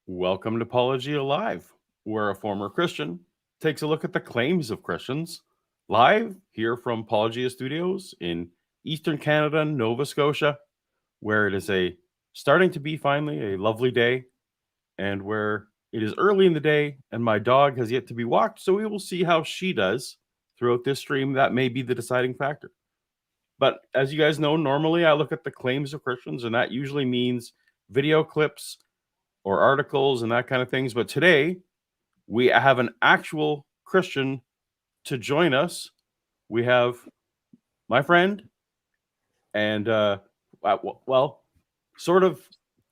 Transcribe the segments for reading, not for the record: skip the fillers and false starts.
Welcome to Paulogia Live, where a former Christian takes a look at the claims of Christians, live here from Paulogia Studios in Eastern Canada, Nova Scotia, where it is starting to be finally a lovely day, and where it is early in the day, and my dog has yet to be walked, so we will see how she does throughout this stream. That may be the deciding factor. But as you guys know, normally I look at the claims of Christians, and that usually means video clips or articles and that kind of things. But today we have an actual Christian to join us. We have my friend and sort of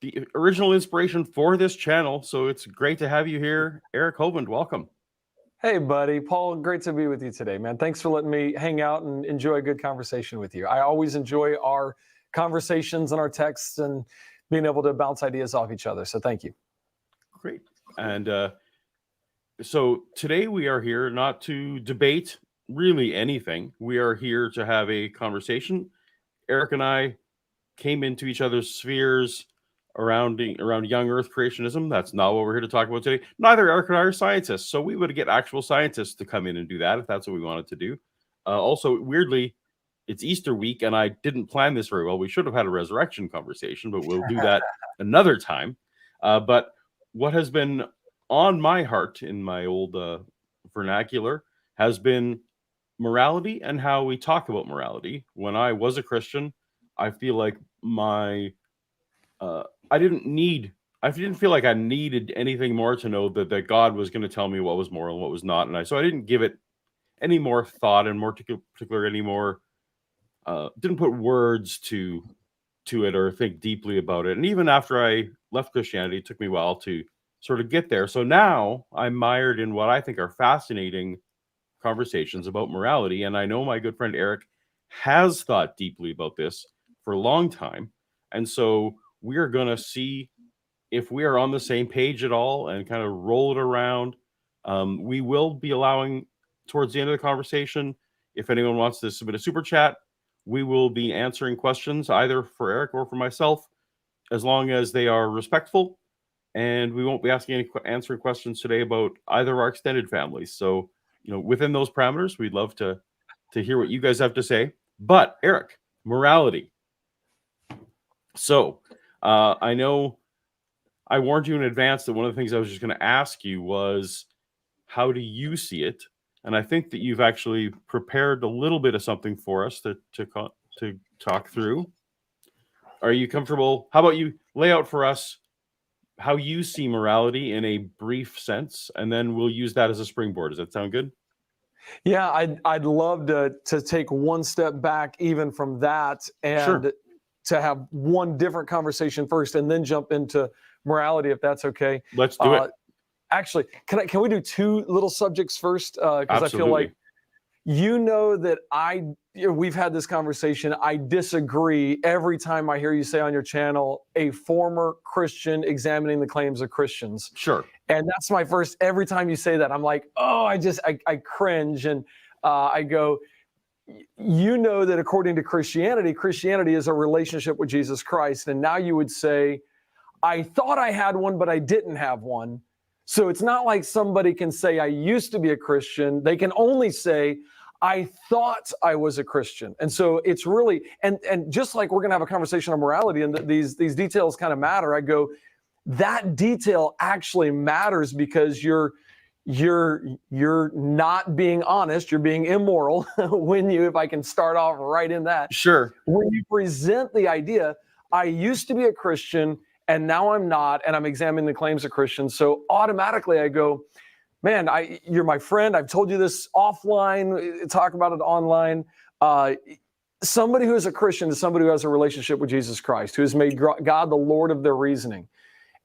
the original inspiration for this channel. So it's great to have you here, Eric Hovind. Welcome. Hey, buddy. Paul, great to be with you today, man. Thanks for letting me hang out and enjoy a good conversation with you. I always enjoy our conversations and our texts and being able to bounce ideas off each other. So thank you. Great. And so today we are here not to debate really anything. We are here to have a conversation. Eric and I came into each other's spheres around young earth creationism. That's not what we're here to talk about today. Neither Eric and I are scientists, so we would get actual scientists to come in and do that if that's what we wanted to do. Also, weirdly, it's Easter week, and I didn't plan this very well. We should have had a resurrection conversation, but we'll do that another time. But what has been on my heart in my old vernacular has been morality and how we talk about morality. When I was a Christian, I feel like I didn't feel like I needed anything more to know that God was going to tell me what was moral and what was not. And so I didn't give it any more thought and more particular anymore. Didn't put words to it or think deeply about it. And even after I left Christianity, it took me a while to sort of get there. So now I'm mired in what I think are fascinating conversations about morality. And I know my good friend Eric has thought deeply about this for a long time. And so we are going to see if we are on the same page at all and kind of roll it around. We will be allowing, towards the end of the conversation, if anyone wants to submit a super chat, we will be answering questions either for Eric or for myself, as long as they are respectful. And we won't be answering questions today about either of our extended families. So, within those parameters, we'd love to hear what you guys have to say. But Eric, morality. So I know I warned you in advance that one of the things I was just going to ask you was, how do you see it? And I think that you've actually prepared a little bit of something for us to talk through. Are you comfortable? How about you lay out for us how you see morality in a brief sense, and then we'll use that as a springboard. Does that sound good? Yeah, I'd love to take one step back even from that and to have one different conversation first and then jump into morality, if that's okay. Let's do it. Actually, can we do two little subjects first? Because I feel like that we've had this conversation. I disagree every time I hear you say on your channel, a former Christian examining the claims of Christians. Sure. And that's my first, every time you say that, I'm like, oh, I cringe. And I go, that according to Christianity is a relationship with Jesus Christ. And now you would say, I thought I had one, but I didn't have one. So it's not like somebody can say, I used to be a Christian. They can only say, I thought I was a Christian. And so it's really, and just like we're going to have a conversation on morality and these details kind of matter, I go, that detail actually matters because you're not being honest, you're being immoral if I can start off right in that. Sure. When you present the idea, I used to be a Christian and now I'm not, and I'm examining the claims of Christians. So automatically I go, man, you're my friend. I've told you this offline, talk about it online. Somebody who is a Christian is somebody who has a relationship with Jesus Christ, who has made God the Lord of their reasoning.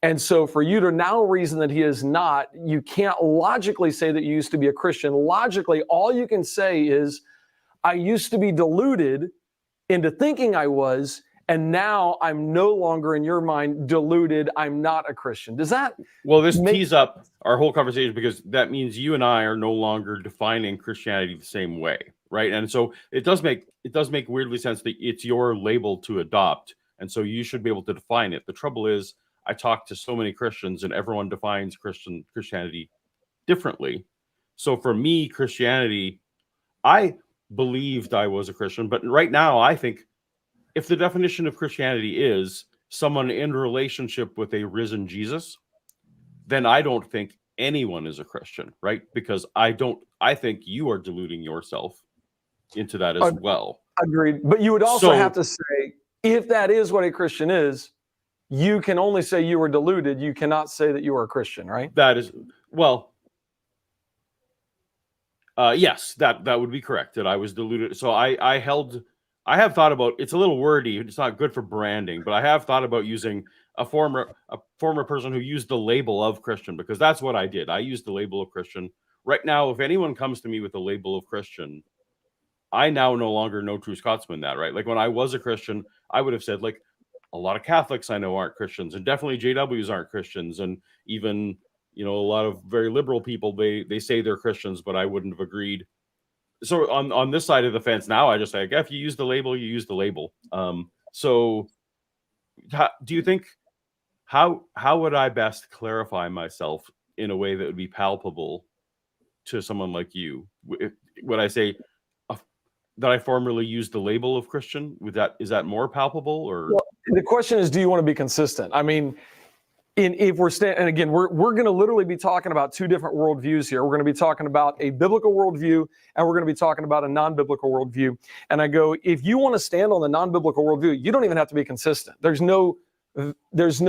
And so for you to now reason that he is not, you can't logically say that you used to be a Christian. Logically, all you can say is, I used to be deluded into thinking I was, and now I'm no longer, in your mind, deluded. I'm not a Christian. Does that? Well, this tees up our whole conversation because that means you and I are no longer defining Christianity the same way, right? And so it does make weirdly sense that it's your label to adopt, and so you should be able to define it. The trouble is, I talk to so many Christians, and everyone defines Christianity differently. So for me, Christianity, I believed I was a Christian, but right now I think if the definition of Christianity is someone in relationship with a risen Jesus, then I don't think anyone is a Christian, right? Because I think you are deluding yourself into that as well. Agreed. But you would also have to say, if that is what a Christian is, you can only say you were deluded. You cannot say that you are a Christian, right? That is, well, yes, that would be correct, that I was deluded. So I have thought about, it's a little wordy, it's not good for branding, but I have thought about using a former person who used the label of Christian, because that's what I did. I used the label of Christian. Right now, if anyone comes to me with the label of Christian, I now no longer know true Scotsman that, right? Like when I was a Christian, I would have said, like, a lot of Catholics I know aren't Christians, and definitely JWs aren't Christians, and even, a lot of very liberal people, they say they're Christians, but I wouldn't have agreed. So on this side of the fence now, I just say, if you use the label, you use the label. So do you think, how would I best clarify myself in a way that would be palpable to someone like you? Would I say that I formerly used the label of Christian? Is that more palpable? Or well, the question is, do you want to be consistent? I mean, if we're and again, we're going to literally be talking about two different worldviews here. We're going to be talking about a biblical worldview, and we're going to be talking about a non-biblical worldview. And I go, if you want to stand on the non-biblical worldview, you don't even have to be consistent. There's no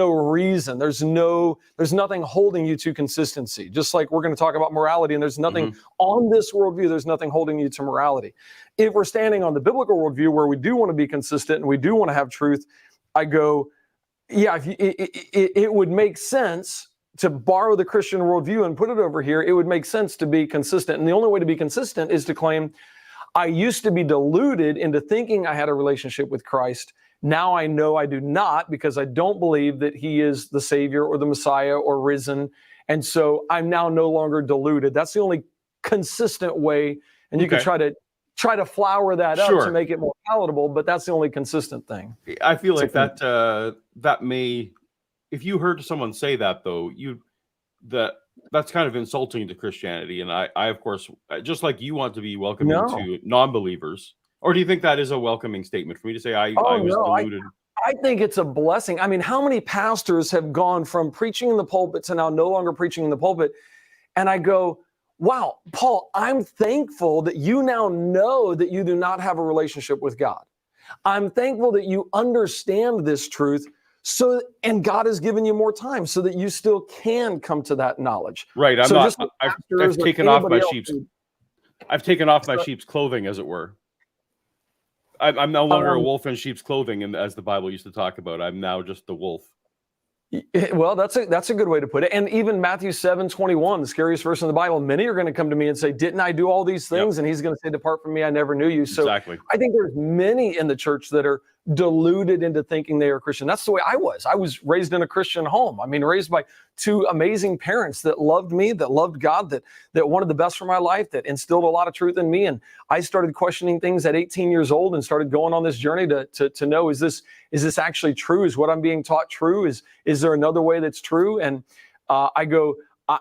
reason. There's nothing holding you to consistency. Just like we're going to talk about morality, and there's nothing on this worldview, there's nothing holding you to morality. If we're standing on the biblical worldview where we do want to be consistent and we do want to have truth, I go, yeah, it would make sense to borrow the Christian worldview and put it over here. It would make sense to be consistent. And the only way to be consistent is to claim, I used to be deluded into thinking I had a relationship with Christ. Now I know I do not, because I don't believe that he is the Savior or the Messiah or risen. And so I'm now no longer deluded. That's the only consistent way. And you can try to flower that up to make it more palatable, but that's the only consistent thing. I feel like that may, if you heard someone say that though, that's kind of insulting to Christianity. And I of course, just like you want to be welcoming to non-believers. Or do you think that is a welcoming statement for me to say I was deluded? I think it's a blessing. I mean, how many pastors have gone from preaching in the pulpit to now no longer preaching in the pulpit? And I go, wow, Paul, I'm thankful that you now know that you do not have a relationship with God. I'm thankful that you understand this truth, and God has given you more time so that you still can come to that knowledge. Right. I've taken off my sheep's clothing, as it were. I'm no longer a wolf in sheep's clothing, and as the Bible used to talk about, I'm now just the wolf. Well, that's a good way to put it. And even Matthew 7:21, the scariest verse in the Bible, many are going to come to me and say, didn't I do all these things? Yep. And he's going to say, depart from me, I never knew you. So exactly. I think there's many in the church that are deluded into thinking they are Christian. That's the way I was. I was raised in a Christian home. I mean, raised by two amazing parents that loved me, that loved God, that wanted the best for my life, that instilled a lot of truth in me. And I started questioning things at 18 years old and started going on this journey to know, is this actually true? Is what I'm being taught true? Is there another way that's true? And I go,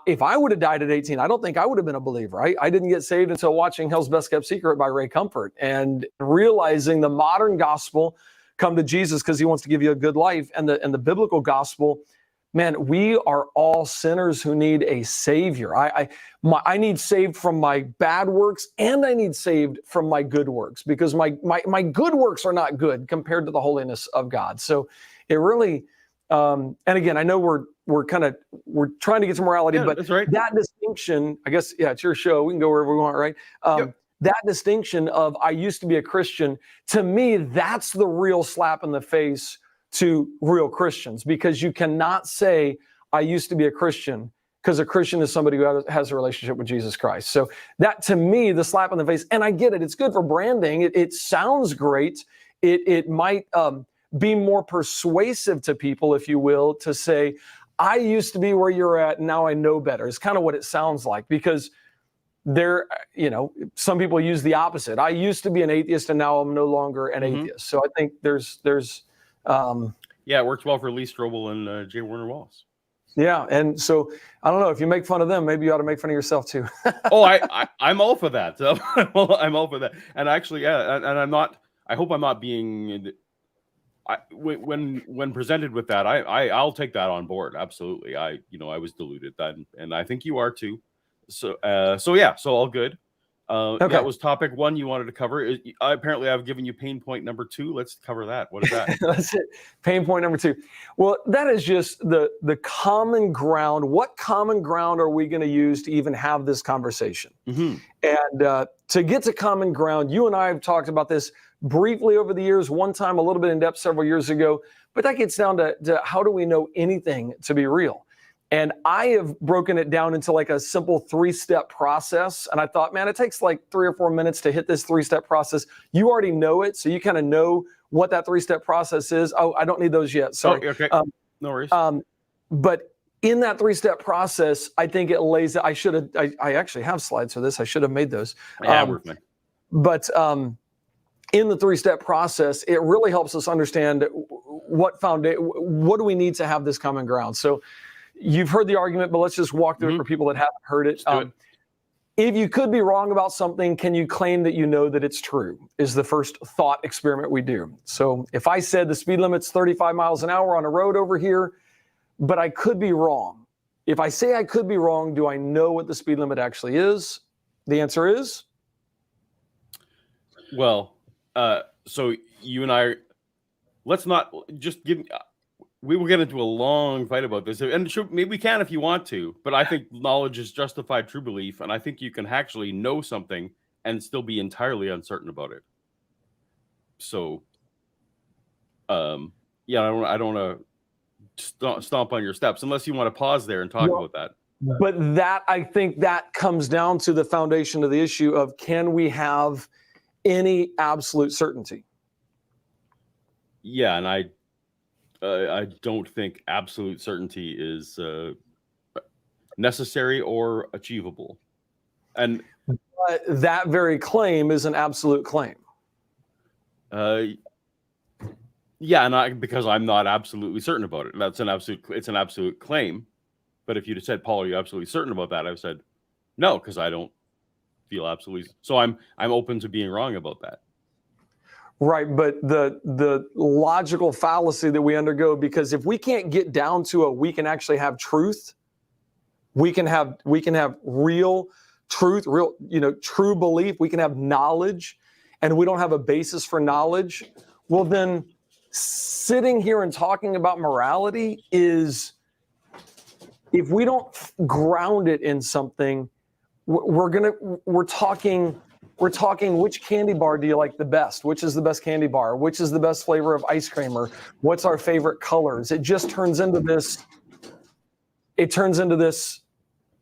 if I would have died at 18, I don't think I would have been a believer. I didn't get saved until watching Hell's Best Kept Secret by Ray Comfort and realizing the modern gospel, come to Jesus because he wants to give you a good life, and the biblical gospel, man, we are all sinners who need a savior. I need saved from my bad works, and I need saved from my good works, because my good works are not good compared to the holiness of God. So it really, and again, I know we're trying to get to morality, but that's right. That distinction, I guess, it's your show. We can go wherever we want, right? Yep. That distinction of I used to be a Christian, to me, that's the real slap in the face to real Christians, because you cannot say I used to be a Christian, because a Christian is somebody who has a relationship with Jesus Christ. So that, to me, the slap in the face, and I get it, it's good for branding. It sounds great. It might be more persuasive to people, if you will, to say, I used to be where you're at, now I know better. It's kind of what it sounds like, because some people use the opposite. I used to be an atheist and now I'm no longer an atheist. So I think there's Yeah, it works well for Lee Strobel and J. Warner Wallace. Yeah, and so I don't know, if you make fun of them, maybe you ought to make fun of yourself too. Oh, I'm all for that. So I'm all for that. And actually, yeah, and I'm not. I hope I'm not being. When presented with that, I'll take that on board. Absolutely. I was deluded then, and I think you are too. So so all good. Okay. That was topic 1 you wanted to cover. Apparently, I've given you pain point number 2. Let's cover that. What is that? That's it. Pain point number 2. Well, that is just the common ground. What common ground are we going to use to even have this conversation? Mm-hmm. And to get to common ground, you and I have talked about this briefly over the years, one time a little bit in depth several years ago, but that gets down to how do we know anything to be real? And I have broken it down into like a simple 3-step process. And I thought, man, it takes like 3 or 4 minutes to hit this 3-step process. You already know it, so you kind of know what that 3-step process is. Oh, I don't need those yet. Sorry. Oh, okay. No worries. But in that 3-step process, I think it lays. I actually have slides for this. I should have made those. Yeah, worth me. But in the 3-step process, it really helps us understand what do we need to have this common ground. So you've heard the argument, but let's just walk through it for people that haven't heard it. If you could be wrong about something, can you claim that you know that it's true? Is the first thought experiment we do. So if I said the speed limit's 35 miles an hour on a road over here, but I could be wrong. If I say I could be wrong, do I know what the speed limit actually is? The answer is? Well, so you and I, let's not just give. We will get into a long fight about this, and maybe we can if you want to. But I think knowledge is justified true belief, and I think you can actually know something and still be entirely uncertain about it. So, yeah, I don't want to stomp on your steps unless you want to pause there and talk about that. But I think that comes down to the foundation of the issue of, can we have any absolute certainty? Yeah, and I don't think absolute certainty is necessary or achievable. And that very claim is an absolute claim. Yeah, and because I'm not absolutely certain about it. It's an absolute claim. But if you'd have said, Paul, are you absolutely certain about that? I've said no, because I don't feel absolutely. So I'm open to being wrong about that. Right, but the logical fallacy that we undergo, because if we can't get down to we can actually have truth, we can have real truth, true belief, we can have knowledge, and we don't have a basis for knowledge, well then sitting here and talking about morality is, if we don't ground it in something, we're talking which candy bar do you like the best? Which is the best candy bar? Which is the best flavor of ice cream? Or what's our favorite colors? It just turns into this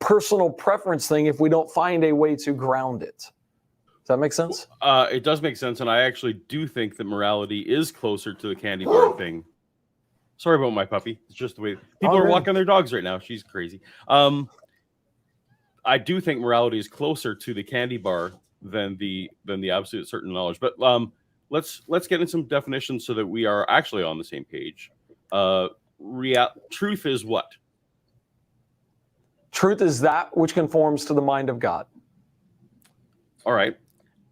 personal preference thing if we don't find a way to ground it. Does that make sense? It does make sense, and I actually do think that morality is closer to the candy bar thing. Sorry about my puppy. It's just the way people are walking their dogs right now. She's crazy. I do think morality is closer to the candy bar than the absolute certain knowledge. But let's get in some definitions so that we are actually on the same page. Truth is what? Truth is that which conforms to the mind of God. All right.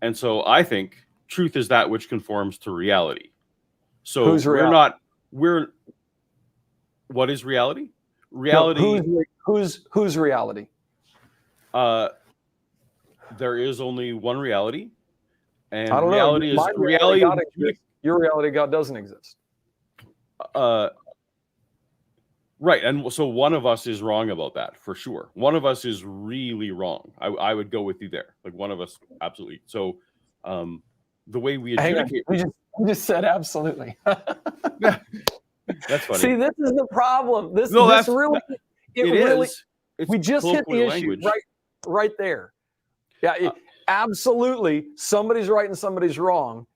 And so I think truth is that which conforms to reality. So what is reality? Reality. No, whose reality? There is only one reality, and I don't reality know. is reality. God exists. Your reality, God, doesn't exist. Right, and so one of us is wrong about that for sure. One of us is really wrong. I would go with you there. Like one of us, absolutely. So, the way we adjudicate, we just said absolutely. Yeah, that's funny. See, this is the problem. We just hit the issue right there. Yeah, absolutely. Somebody's right and somebody's wrong.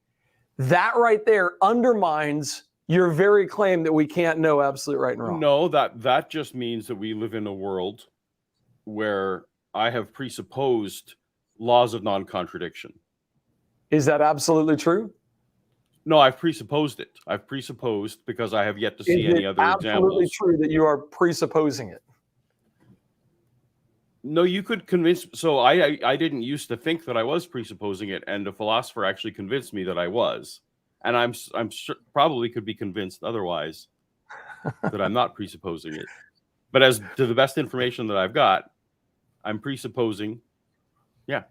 That right there undermines your very claim that we can't know absolute right and wrong. No, that just means that we live in a world where I have presupposed laws of non-contradiction. Is that absolutely true? No, I've presupposed it. I've presupposed because I have yet to see Is any it other absolutely examples. true that you are presupposing it? No, you could convince. So I didn't used to think that I was presupposing it, and a philosopher actually convinced me that I was, and I'm sure probably could be convinced otherwise that I'm not presupposing it. But as to the best information that I've got, I'm presupposing. Yeah.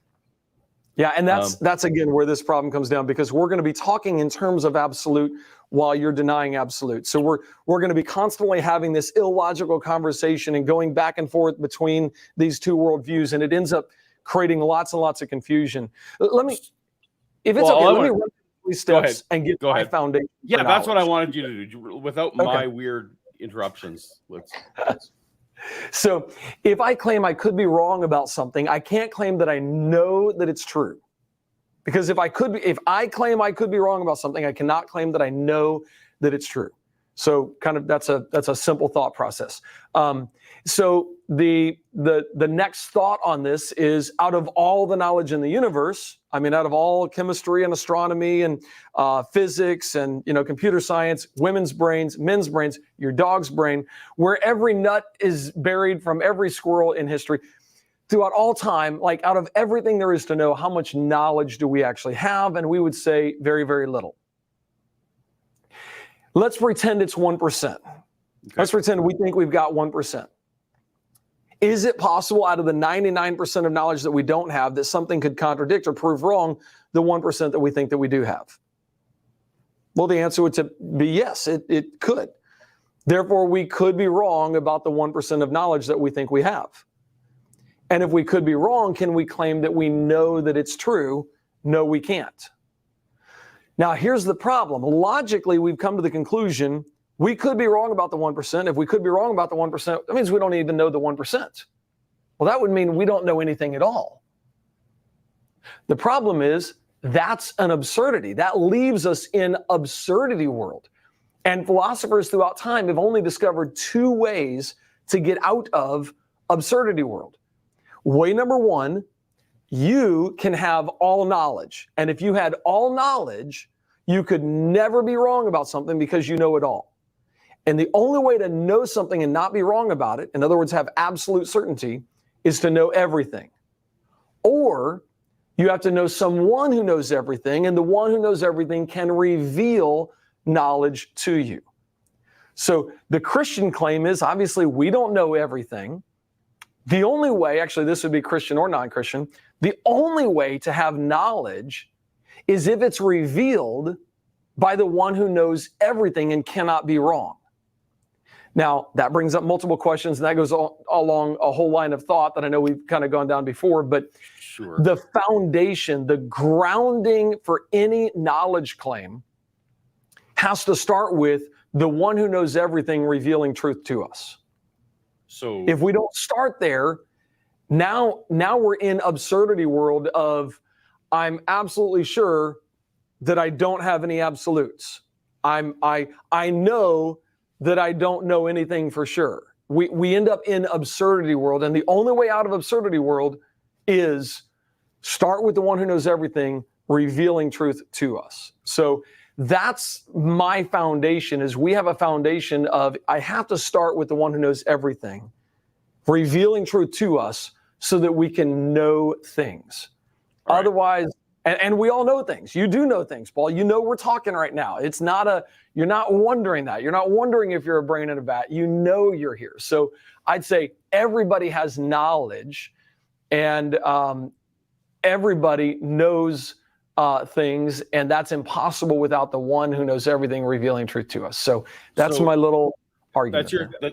Yeah, and that's again where this problem comes down, because we're going to be talking in terms of absolute while you're denying absolute. So we're going to be constantly having this illogical conversation and going back and forth between these two worldviews, and it ends up creating lots and lots of confusion. Let me, if it's okay, let me run through 3 steps and give my foundation. Yeah, that's what I wanted you to do without my weird interruptions. So if I claim I could be wrong about something, I can't claim that I know that it's true. Because if I claim I could be wrong about something, I cannot claim that I know that it's true. So kind of that's a simple thought process. So the next thought on this is, out of all the knowledge in the universe, I mean, out of all chemistry and astronomy and physics and computer science, women's brains, men's brains, your dog's brain, where every nut is buried from every squirrel in history, throughout all time, like out of everything there is to know, how much knowledge do we actually have? And we would say very, very little. Let's pretend it's 1%. Okay. Let's pretend we think we've got 1%. Is it possible, out of the 99% of knowledge that we don't have, that something could contradict or prove wrong the 1% that we think that we do have? Well, the answer would be yes, it could. Therefore, we could be wrong about the 1% of knowledge that we think we have. And if we could be wrong, can we claim that we know that it's true? No, we can't. Now, here's the problem. Logically, we've come to the conclusion we could be wrong about the 1%. If we could be wrong about the 1%, that means we don't even know the 1%. Well, that would mean we don't know anything at all. The problem is that's an absurdity. That leaves us in absurdity world. And philosophers throughout time have only discovered 2 ways to get out of absurdity world. Way number 1, you can have all knowledge. And if you had all knowledge, you could never be wrong about something because you know it all. And the only way to know something and not be wrong about it, in other words, have absolute certainty, is to know everything. Or you have to know someone who knows everything, and the one who knows everything can reveal knowledge to you. So the Christian claim is, obviously, we don't know everything. The only way, actually, this would be Christian or non-Christian, the only way to have knowledge is if it's revealed by the one who knows everything and cannot be wrong. Now, that brings up multiple questions, and that goes along a whole line of thought that I know we've kind of gone down before, but sure. The foundation, the grounding for any knowledge claim has to start with the one who knows everything revealing truth to us. So if we don't start there, now we're in absurdity world of, I'm absolutely sure that I don't have any absolutes. I know that I don't know anything for sure. We end up in absurdity world, and the only way out of absurdity world is start with the one who knows everything, revealing truth to us. So that's my foundation, is we have a foundation of, I have to start with the one who knows everything, revealing truth to us so that we can know things. Right. Otherwise, and we all know things. You do know things, Paul. You know we're talking right now. It's not you're not wondering that. You're not wondering if you're a brain in a vat. You know you're here. So I'd say everybody has knowledge, and everybody knows things, and that's impossible without the one who knows everything revealing truth to us. So that's my little argument.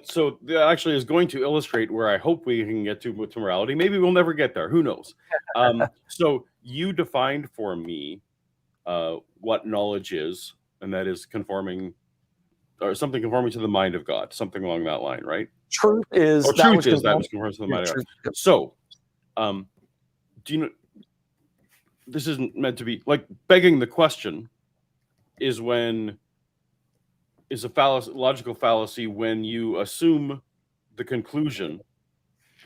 So that actually is going to illustrate where I hope we can get to with morality. Maybe we'll never get there. Who knows? So you defined for me what knowledge is, and that is conforming, or something conforming to the mind of God, something along that line, right? Truth is that which conforms to the mind of God. So, do you know? This isn't meant to be like begging the question. Is a fallacy, logical fallacy, when you assume the conclusion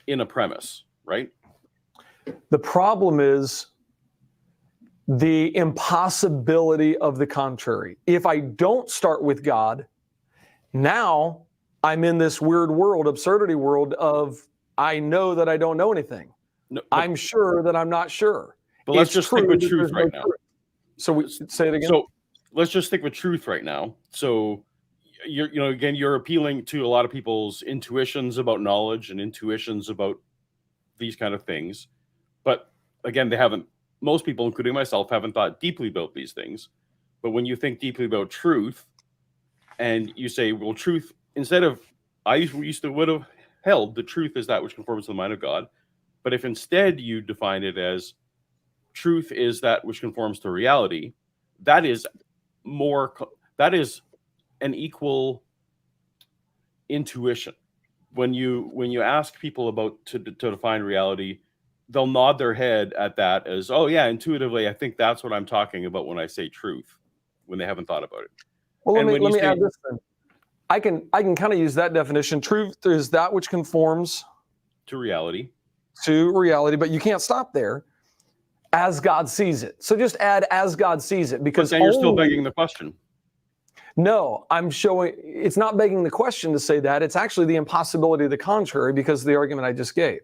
in a premise, right? The problem is the impossibility of the contrary. If I don't start with God, now I'm in this weird world, absurdity world of I know that I don't know anything. No, I'm sure that I'm not sure. but let's It's just stick true with that truth there's right no now. truth. So we say it again. So let's just stick with truth right now. So you're appealing to a lot of people's intuitions about knowledge and intuitions about these kind of things. But again, most people, including myself, haven't thought deeply about these things. But when you think deeply about truth and you say, well, truth, instead of, would have held the truth is that which conforms to the mind of God. But if instead you define it as truth is that which conforms to reality, that is an equal intuition. When you ask people about to define reality, they'll nod their head at that as, oh yeah, intuitively, I think that's what I'm talking about when I say truth, when they haven't thought about it. Well, let And me add this then. I can kind of use that definition. Truth is that which conforms to reality, but you can't stop there. As God sees it. So just add as God sees it, because but then you're still begging the question. No, I'm showing it's not begging the question to say that. It's actually the impossibility of the contrary, because of the argument I just gave.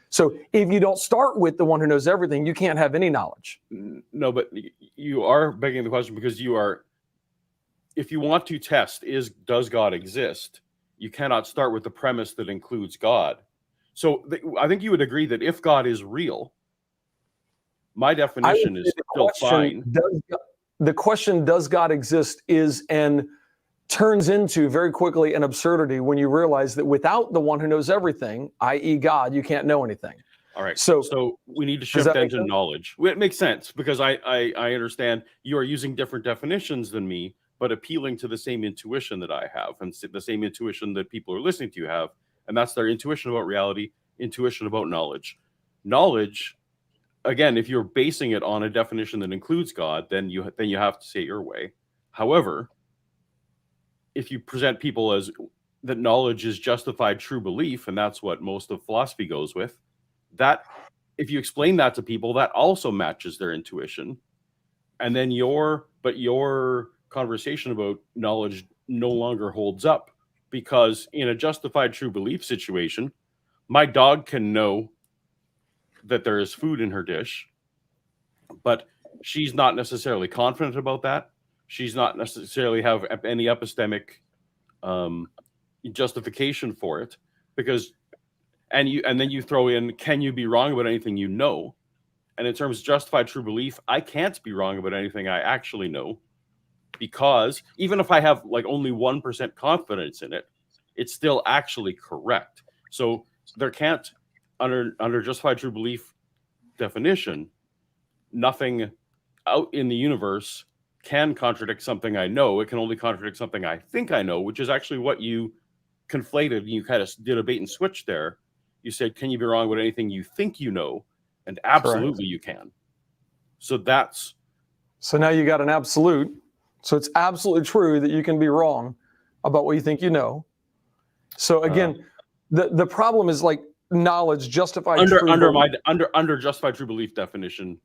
So if you don't start with the one who knows everything, you can't have any knowledge. No, but you are begging the question because if you want to test does God exist, you cannot start with the premise that includes God. So I think you would agree that if God is real, my definition is still fine. The question, does God exist, turns into very quickly an absurdity when you realize that without the one who knows everything, i.e. God, you can't know anything. All right. So we need to shift into knowledge. It makes sense because I understand you are using different definitions than me, but appealing to the same intuition that I have and the same intuition that people are listening to have. And that's their intuition about reality, intuition about knowledge. Knowledge, again, if you're basing it on a definition that includes God, then you have to say it your way. However, if you present people as that knowledge is justified true belief, and that's what most of philosophy goes with, that if you explain that to people, that also matches their intuition. And then your conversation about knowledge no longer holds up, because in a justified true belief situation, my dog can know that there is food in her dish, but she's not necessarily confident about that. She's not necessarily have any epistemic justification for it, because and then you throw in, can you be wrong about anything you know? And in terms of justified true belief, I can't be wrong about anything I actually know, because even if I have like only 1% confidence in it, it's still actually correct. So there can't, under justified true belief definition, nothing out in the universe can contradict something I know. It can only contradict something I think I know, which is actually what you conflated. You kind of did a bait and switch there. You said, can you be wrong about anything you think you know? And absolutely Correct. You can. So now you got an absolute. So it's absolutely true that you can be wrong about what you think you know. So again, the problem is like knowledge, justified under justified true belief definition.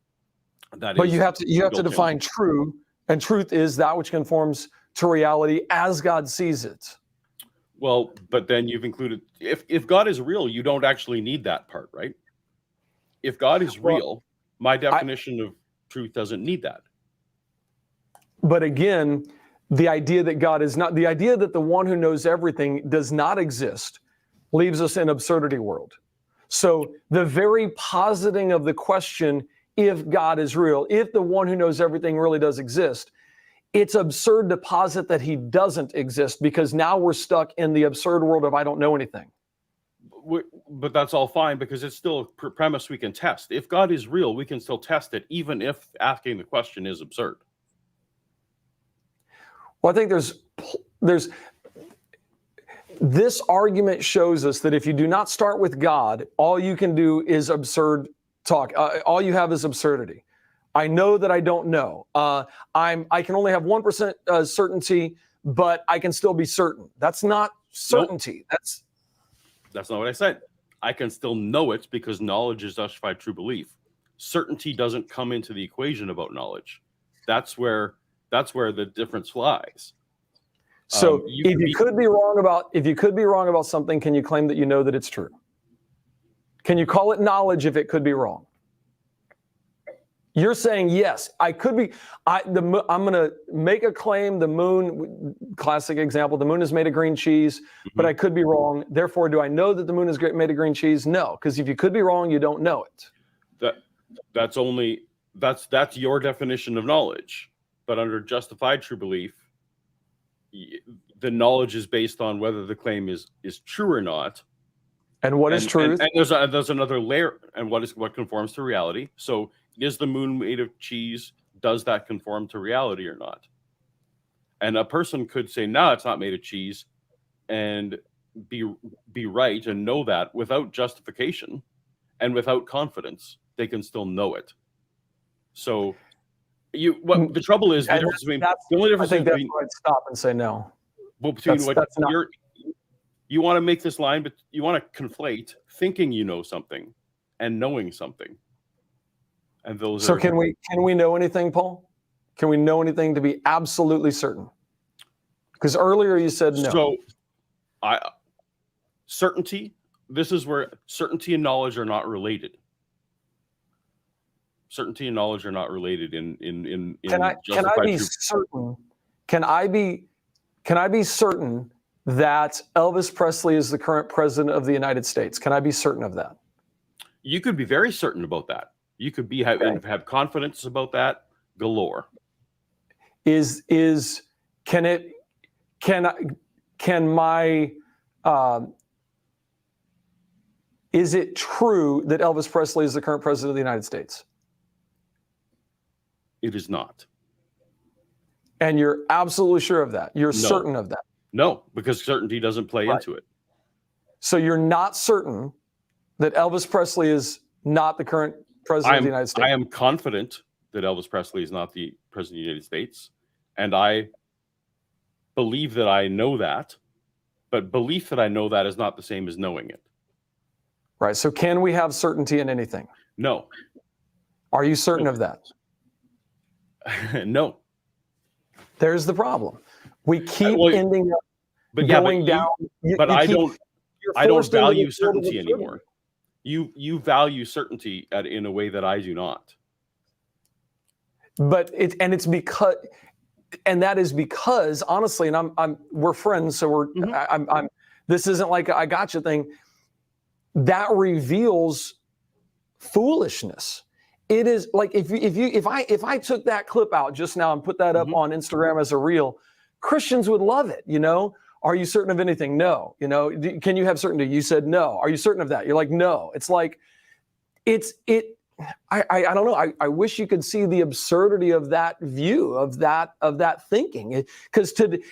But you have to define true, and truth is that which conforms to reality as God sees it. Well, but then you've included, if God is real, you don't actually need that part, right? If God is real, my definition of truth doesn't need that. But again, the idea that God is not, the idea that the one who knows everything does not exist leaves us in absurdity world. So the very positing of the question, if God is real, if the one who knows everything really does exist, it's absurd to posit that he doesn't exist, because now we're stuck in the absurd world of I don't know anything. But that's all fine, because it's still a premise we can test. If God is real, we can still test it, even if asking the question is absurd. Well, I think there's this argument shows us that if you do not start with God, all you can do is absurd talk. All you have is absurdity. I know that I don't know. I can only have 1% certainty, but I can still be certain. That's not certainty. Nope. That's not what I said. I can still know it, because knowledge is justified true belief. certainty doesn't come into the equation about knowledge. That's where the difference lies. So if you could be wrong about something, can you claim that you know that it's true? Can you call it knowledge if it could be wrong? You're saying, yes, I could be. I'm going to make a claim. The moon, classic example, the moon is made of green cheese, but I could be wrong. Therefore, do I know that the moon is made of green cheese? No, because if you could be wrong, you don't know it. That's your definition of knowledge. But under justified true belief, the knowledge is based on whether the claim is true or not. And what is truth? And there's another layer. And what conforms to reality? So is the moon made of cheese? Does that conform to reality or not? And a person could say, no, it's not made of cheese, and be right and know that without justification and without confidence, they can still know it. So the trouble is, the only difference I think that's where I'd stop and say no. Well, you want to make this line, but you want to conflate thinking you know something and knowing something. And those so can we know anything, Paul? Can we know anything to be absolutely certain? Because earlier you said no. So certainty, this is where certainty and knowledge are not related. Certainty and knowledge are not related in Can I be certain? Can I be certain that Elvis Presley is the current president of the United States? Can I be certain of that? You could be very certain about that. You could have confidence about that galore. Is it true that Elvis Presley is the current president of the United States? It is not. And you're absolutely sure of that? You're certain of that? No, because certainty doesn't play into it. So you're not certain that Elvis Presley is not the current president of the United States? I am confident that Elvis Presley is not the president of the United States. And I believe that I know that. But belief that I know that is not the same as knowing it. Right. So can we have certainty in anything? No. Are you certain of that? No. There's the problem. We keep ending up going down. I don't value certainty anymore. You value certainty in a way that I do not. But it's because, and that is because honestly, and we're friends, so we're this isn't like a I gotcha thing. That reveals foolishness. It is like if I took that clip out just now and put that up on Instagram as a reel, Christians would love it. Are you certain of anything? No. Can you have certainty? You said no. Are you certain of that? You're like, no. It's like, I don't know. I wish you could see the absurdity of that view, of that thinking.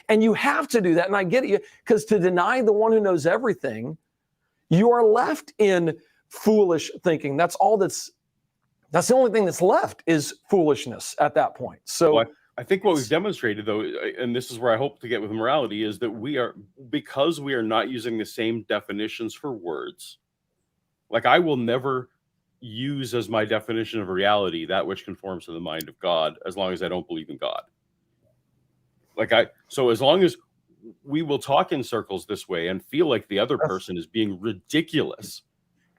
And you have to do that. And I get it, because to deny the one who knows everything, you are left in foolish thinking. That's the only thing that's left is foolishness at that point. So I think what we've demonstrated, though, and this is where I hope to get with morality, is that because we are not using the same definitions for words. Like, I will never use as my definition of reality that which conforms to the mind of God, as long as I don't believe in God. So as long as we will talk in circles this way and feel like the other person is being ridiculous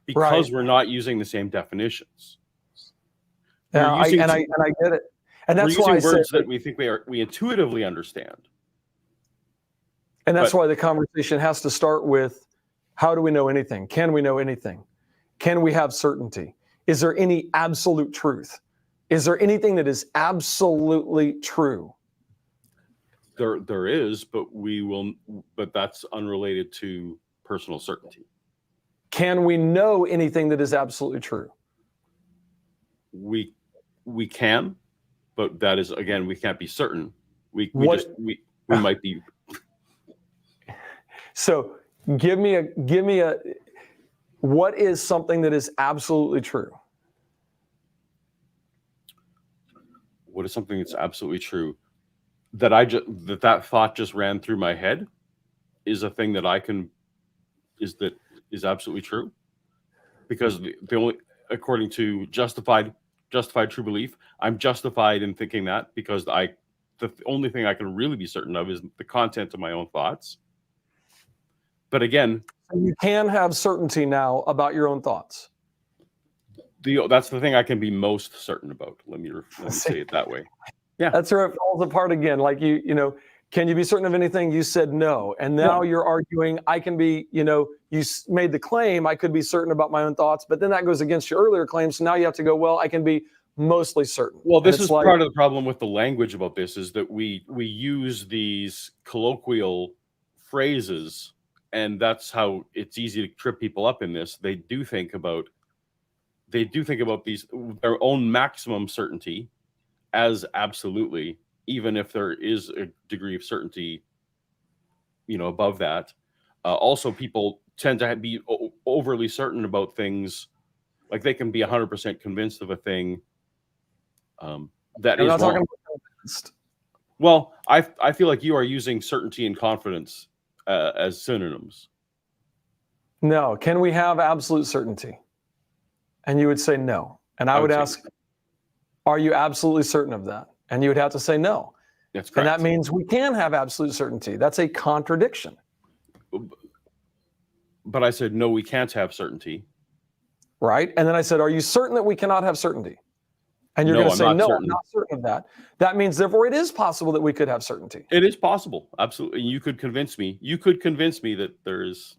because we're not using the same definitions. I get it. And that's why words that we think we intuitively understand. And that's why the conversation has to start with, how do we know anything? Can we know anything? Can we have certainty? Is there any absolute truth? Is there anything that is absolutely true? There is, but that's unrelated to personal certainty. Can we know anything that is absolutely true? We can. But that is, again, we can't be certain. We might be. So give me a. What is something that is absolutely true? What is something that's absolutely true? That thought just ran through my head is a thing that is absolutely true, because according to justified true belief, I'm justified in thinking that because the only thing I can really be certain of is the content of my own thoughts. But again, you can have certainty now about your own thoughts. That's the thing I can be most certain about. Let me say it that way. Yeah, that's where it falls apart again. Like you know, can you be certain of anything? You said no, and now you're arguing. I can be, you know, you made the claim I could be certain about my own thoughts, but then that goes against your earlier claims. So now you have to go, well, I can be mostly certain. Well, this is part of the problem with the language about this is that we use these colloquial phrases, and that's how it's easy to trip people up in this. They do think about their own maximum certainty as absolutely, even if there is a degree of certainty, you know, above that. Also, people tend to be overly certain about things, like they can be 100% convinced of a thing. That is wrong. Well, I feel like you are using certainty and confidence as synonyms. No, can we have absolute certainty? And you would say no. And I would ask, are you absolutely certain of that? And you would have to say no. That's correct. And that means we can have absolute certainty. That's a contradiction. But I said, no, we can't have certainty. Right? And then I said, are you certain that we cannot have certainty? And you're going to say, no, I'm not certain of that. That means, therefore, it is possible that we could have certainty. It is possible. Absolutely. You could convince me. You could convince me that there is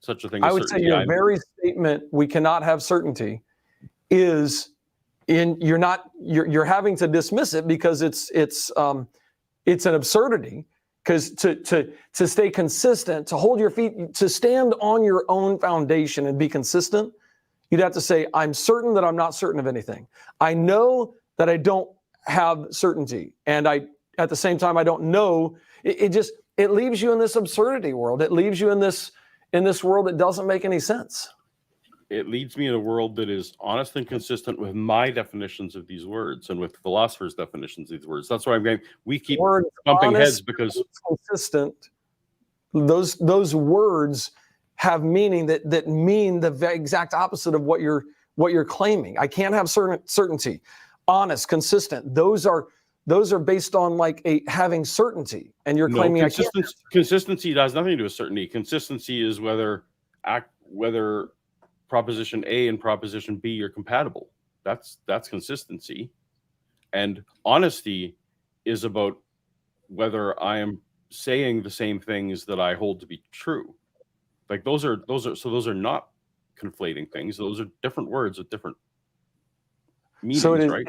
such a thing as I would say your very statement, we cannot have certainty, is you're having to dismiss it because it's an absurdity. Because to stay consistent, to hold your feet, to stand on your own foundation and be consistent, you'd have to say, I'm certain that I'm not certain of anything. I know that I don't have certainty. And at the same time, I don't know. It leaves you in this absurdity world. It leaves you in this world that doesn't make any sense. It leads me in a world that is honest and consistent with my definitions of these words and with philosophers' definitions of these words. That's why I'm going. We keep bumping heads because consistent. Those words have meaning that mean the exact opposite of what you're claiming. I can't have certainty. Honest, consistent. Those are based on like having certainty, and you're claiming consistency has nothing to do with certainty. Consistency is whether proposition A and proposition B are compatible. That's consistency. And honesty is about whether I am saying the same things that I hold to be true. Like those are not conflating things. Those are different words with different meanings, so right?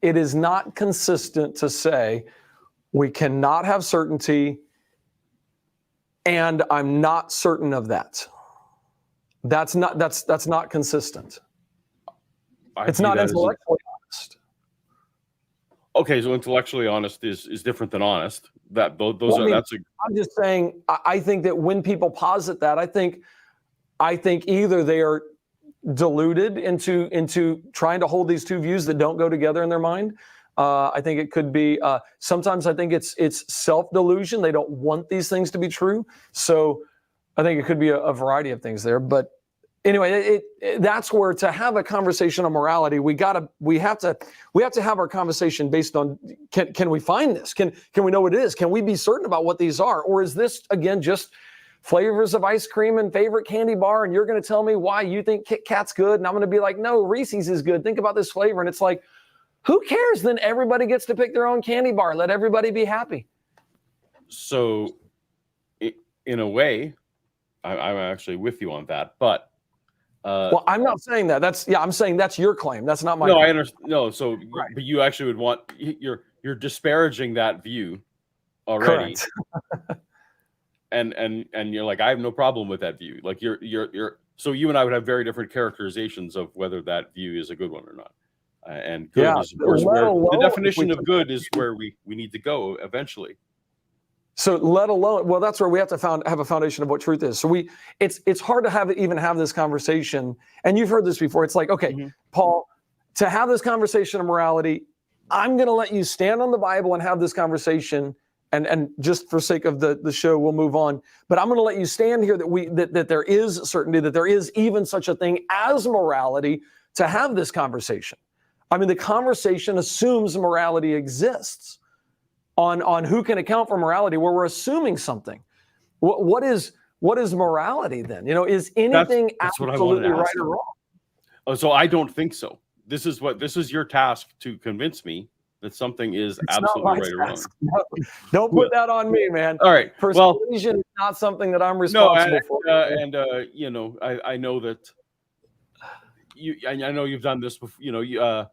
It is not consistent to say we cannot have certainty and I'm not certain of that. That's not consistent. It's not intellectually honest. Okay, so intellectually honest is different than honest. I'm just saying. I think that when people posit that, I think either they are deluded into trying to hold these two views that don't go together in their mind. I think it could be. Sometimes I think it's self-delusion. They don't want these things to be true. So I think it could be a variety of things there. But anyway, that's where to have a conversation on morality, we have to have our conversation based on can we find this? Can we know what it is? Can we be certain about what these are? Or is this again just flavors of ice cream and favorite candy bar, and you're going to tell me why you think Kit Kat's good, and I'm going to be like, no, Reese's is good. Think about this flavor, and it's like, who cares? Then everybody gets to pick their own candy bar. Let everybody be happy. So, in a way, I'm actually with you on that, but well, I'm not saying that. I'm saying that's your claim. That's not my. No, claim. I understand. No, so right. But you actually would want you're disparaging that view already. Correct. and you're like, I have no problem with that view. Like you're so you and I would have very different characterizations of whether that view is a good one or not. And good is, of course, where the definition of good is where we need to go eventually. So let alone, well, that's where we have to have a foundation of what truth is. So it's hard to even have this conversation. And you've heard this before. It's like, okay, Paul, to have this conversation of morality, I'm going to let you stand on the Bible and have this conversation. And just for sake of the show, we'll move on. But I'm going to let you stand here that there is certainty, that there is even such a thing as morality. to have this conversation. I mean, the conversation assumes morality exists on who can account for morality, where we're assuming something. What is morality then? You know, is anything absolutely right or wrong? Oh, so I don't think so. This is your task to convince me that something is absolutely right or wrong. No, don't put that on me, man. All right. Persuasion is not something that I'm responsible for. You know, I know that I know you've done this before. You know,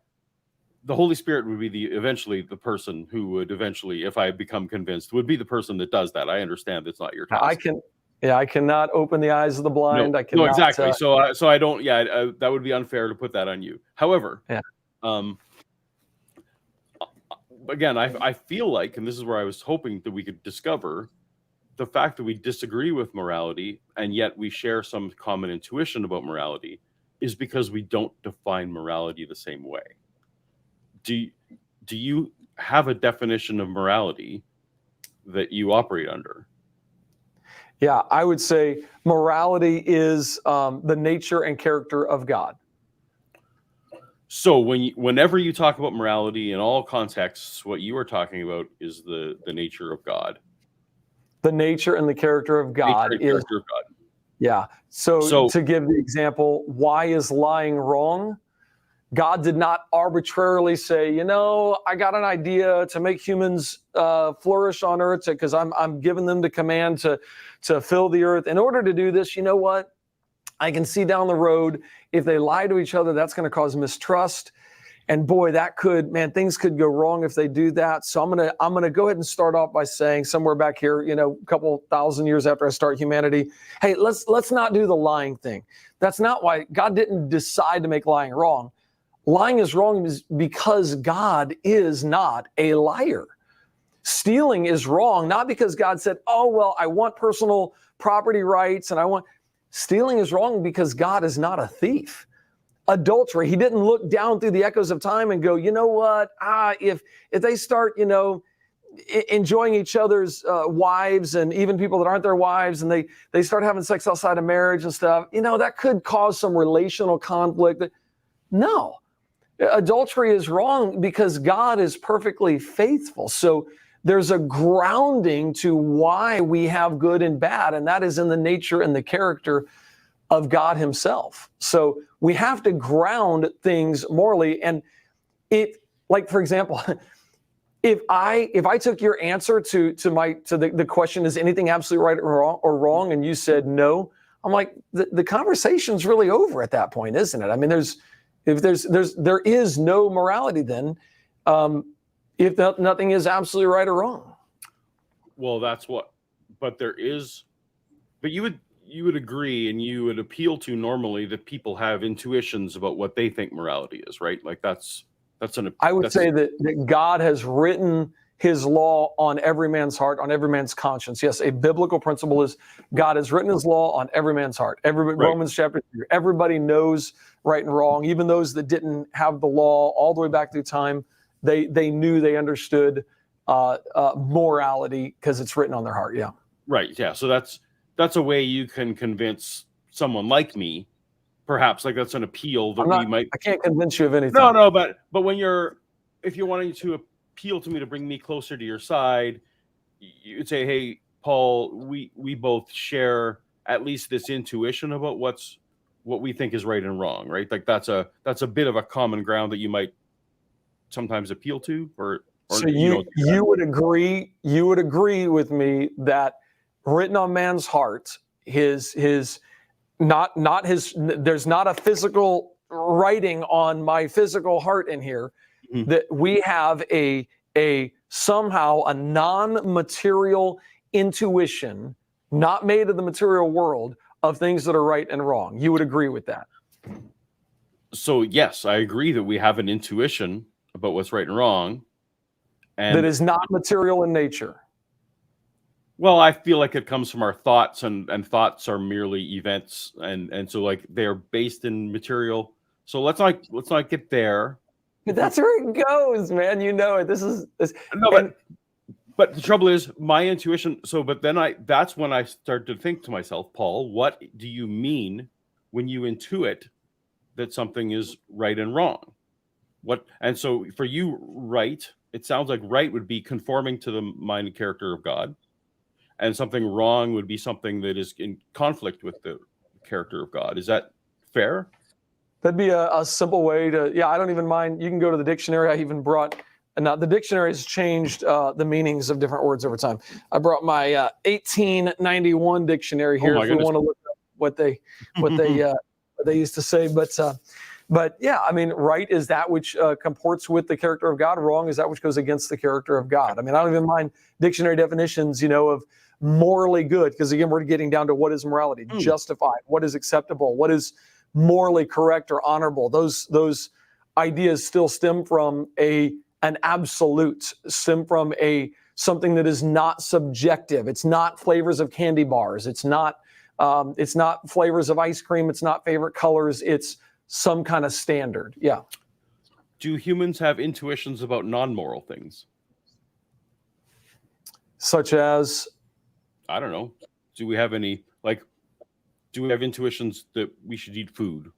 the Holy Spirit would be eventually the person who would eventually, if I become convinced, would be the person that does that. I understand it's not your task. I cannot open the eyes of the blind. No, I cannot. No, exactly. So I don't. Yeah, that would be unfair to put that on you. However, again, I feel like, and this is where I was hoping that we could discover the fact that we disagree with morality and yet we share some common intuition about morality is because we don't define morality the same way. Do you have a definition of morality that you operate under? Yeah, I would say morality is the nature and character of God. So whenever you talk about morality in all contexts, what you are talking about is the nature of God. The nature and the character of God is. Yeah. So to give the example, why is lying wrong? God did not arbitrarily say, you know, I got an idea to make humans flourish on earth because I'm giving them the command to fill the earth. In order to do this, you know what? I can see down the road, if they lie to each other, that's going to cause mistrust. And boy, things could go wrong if they do that. So I'm gonna go ahead and start off by saying somewhere back here, you know, a couple thousand years after I start humanity, hey, let's not do the lying thing. That's not why God didn't decide to make lying wrong. Lying is wrong because God is not a liar. Stealing is wrong, not because God said, oh, well, I want personal property rights and stealing is wrong because God is not a thief. Adultery, he didn't look down through the echoes of time and go, you know what, if they start, you know, enjoying each other's wives and even people that aren't their wives and they start having sex outside of marriage and stuff, you know, that could cause some relational conflict. No. Adultery is wrong because God is perfectly faithful. So there's a grounding to why we have good and bad, and that is in the nature and the character of God himself. So we have to ground things morally. And like, for example, if I took your answer to the question, is anything absolutely right or wrong, and you said no, I'm like, the conversation's really over at that point, isn't it? I mean, there is no morality then, if nothing is absolutely right or wrong. Well, but you would agree and you would appeal to normally that people have intuitions about what they think morality is, right? Like I would say that God has written his law on every man's heart, on every man's conscience. Yes, a biblical principle is God has written his law on every man's heart. Right. Romans chapter 3, everybody knows right and wrong. Even those that didn't have the law all the way back through time, they knew, they understood morality because it's written on their heart. Yeah. Right. Yeah. So that's a way you can convince someone like me, perhaps. Like that's an appeal that I can't convince you of anything. No, but if you're wanting to appeal to me to bring me closer to your side, you'd say, hey, Paul, we both share at least this intuition about what we think is right and wrong, right? Like that's a bit of a common ground that you might sometimes appeal to, or so you would agree with me that written on man's heart, there's not a physical writing on my physical heart in here, mm-hmm. that we have a somehow a non-material intuition, not made of the material world, of things that are right and wrong. You would agree with that? So yes, I agree that we have an intuition about what's right and wrong, and that is not material in nature. Well, I feel like it comes from our thoughts, and thoughts are merely events, and so like they're based in material. So let's not get there. But that's where it goes, man. You know it. But the trouble is my intuition. So, but then that's when I start to think to myself, Paul, what do you mean when you intuit that something is right and wrong. And so for you, right, it sounds like right would be conforming to the mind and character of God, and something wrong would be something that is in conflict with the character of God. Is that fair? That'd be a simple way to, yeah, I don't even mind. You can go to the dictionary. I even brought, and now the dictionary has changed the meanings of different words over time. I brought my 1891 dictionary here if we want to look up what they used to say. But yeah, I mean, right is that which comports with the character of God. Wrong is that which goes against the character of God. I mean, I don't even mind dictionary definitions, of morally good, because again, we're getting down to what is morality, justified, what is acceptable, what is morally correct or honorable. Those ideas still stem from an absolute, stem from something that is not subjective. It's not flavors of candy bars. It's not flavors of ice cream. It's not favorite colors. It's some kind of standard. Yeah. Do humans have intuitions about non-moral things? Such as? I don't know. Do we have any, do we have intuitions that we should eat food?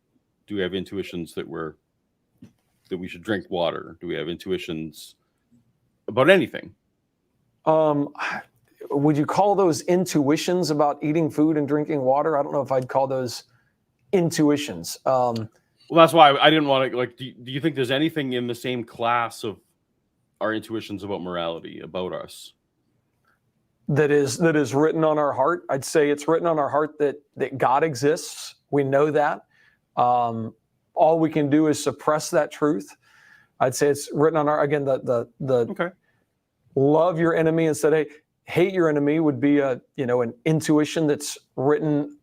Do we have intuitions that we should drink water? Do we have intuitions about anything? Would you call those intuitions about eating food and drinking water? I don't know if I'd call those intuitions. Well, that's why I didn't want to, do you think there's anything in the same class of our intuitions about morality, about us? That is written on our heart. I'd say it's written on our heart that God exists. We know that. All we can do is suppress that truth. I'd say it's written on our, again, the love your enemy instead of hate your enemy would be an intuition that's written,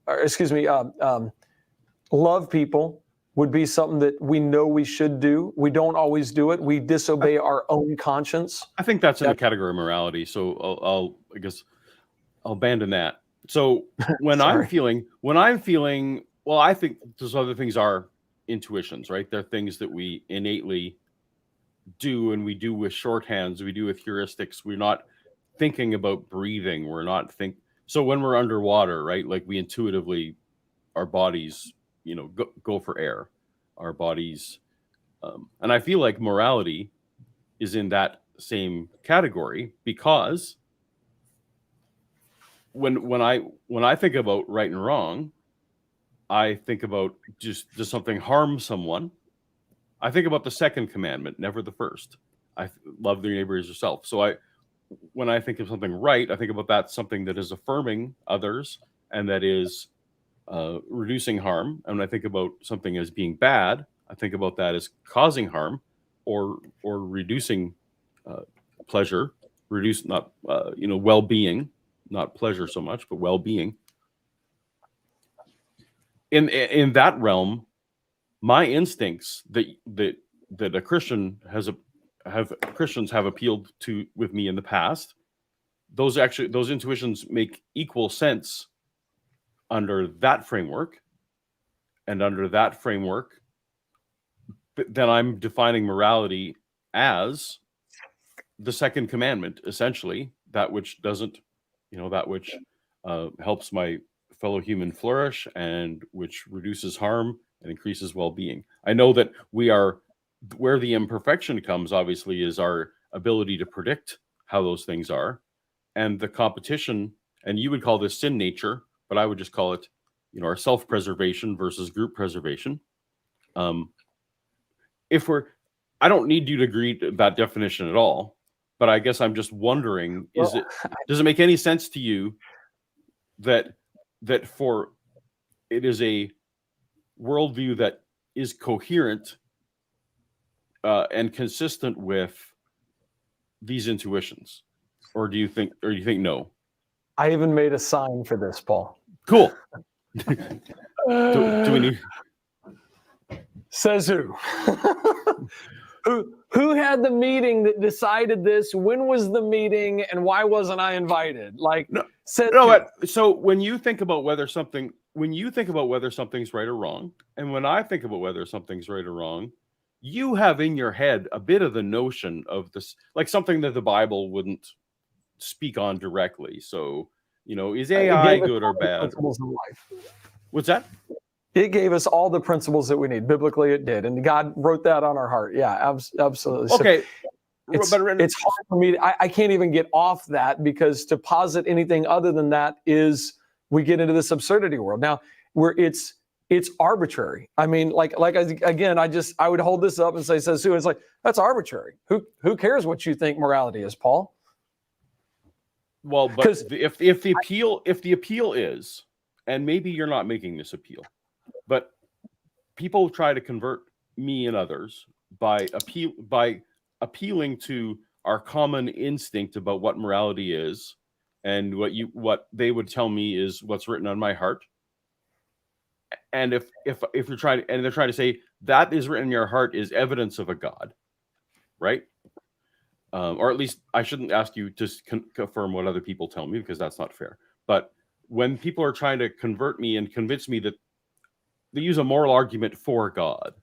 love people would be something that we know we should do. We don't always do it. We disobey our own conscience. I think that's in the category of morality. So I guess I'll abandon that. So when I'm feeling, well, I think those other things are intuitions, right? They're things that we innately do, and we do with shorthands. We do with heuristics. We're not thinking about breathing. So when we're underwater, right? Like we intuitively, our bodies, go for air, our bodies. And I feel like morality is in that same category, because when I think about right and wrong, I think about does something harm someone? I think about the second commandment, never the first. Love your neighbor as yourself. So when I think of something right, I think about that something that is affirming others and that is reducing harm. And when I think about something as being bad, I think about that as causing harm or reducing pleasure, well-being, not pleasure so much, but well-being. In that realm, my instincts that a Christian Christians have appealed to with me in the past, those intuitions make equal sense under that framework, and under that framework, then I'm defining morality as the second commandment, essentially, that which doesn't, that which helps my fellow human flourish and which reduces harm and increases well-being. I know that where the imperfection comes, obviously, is our ability to predict how those things are, and the competition, and you would call this sin nature, but I would just call it, our self-preservation versus group preservation. I don't need you to agree to that definition at all, but I guess I'm just wondering, does it make any sense to you that it is a worldview that is coherent and consistent with these intuitions, or do you think no? I even made a sign for this, Paul. Cool. do we need? Says who? Who had the meeting that decided this? When was the meeting, and why wasn't I invited? So when you think about whether something's right or wrong, and when I think about whether something's right or wrong, you have in your head a bit of the notion of this, like something that the Bible wouldn't speak on directly. So, is AI good or bad? Principles in life. What's that? It gave us all the principles that we need. Biblically, it did. And God wrote that on our heart. Yeah, absolutely. Okay. So it's hard for me. I can't even get off that, because to posit anything other than that is, we get into this absurdity world. Now, where it's arbitrary. I mean, I would hold this up and say, says who? It's like, that's arbitrary. Who cares what you think morality is, Paul? Well, but if the appeal is, and maybe you're not making this appeal, but people try to convert me and others by appealing to our common instinct about what morality is, and what they would tell me is what's written on my heart. And if you're trying, and they're trying to say that is written in your heart is evidence of a God, right? Or at least I shouldn't ask you to confirm what other people tell me, because that's not fair. But when people are trying to convert me and convince me that they use a moral argument for God,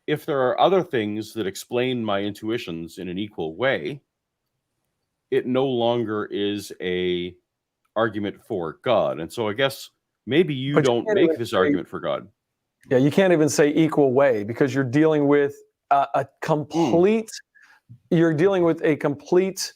if there are other things that explain my intuitions in an equal way, it no longer is a argument for God. And so I guess maybe you don't make this argument for God. Yeah, you can't even say equal way, because you're dealing with a complete. You're dealing with a complete.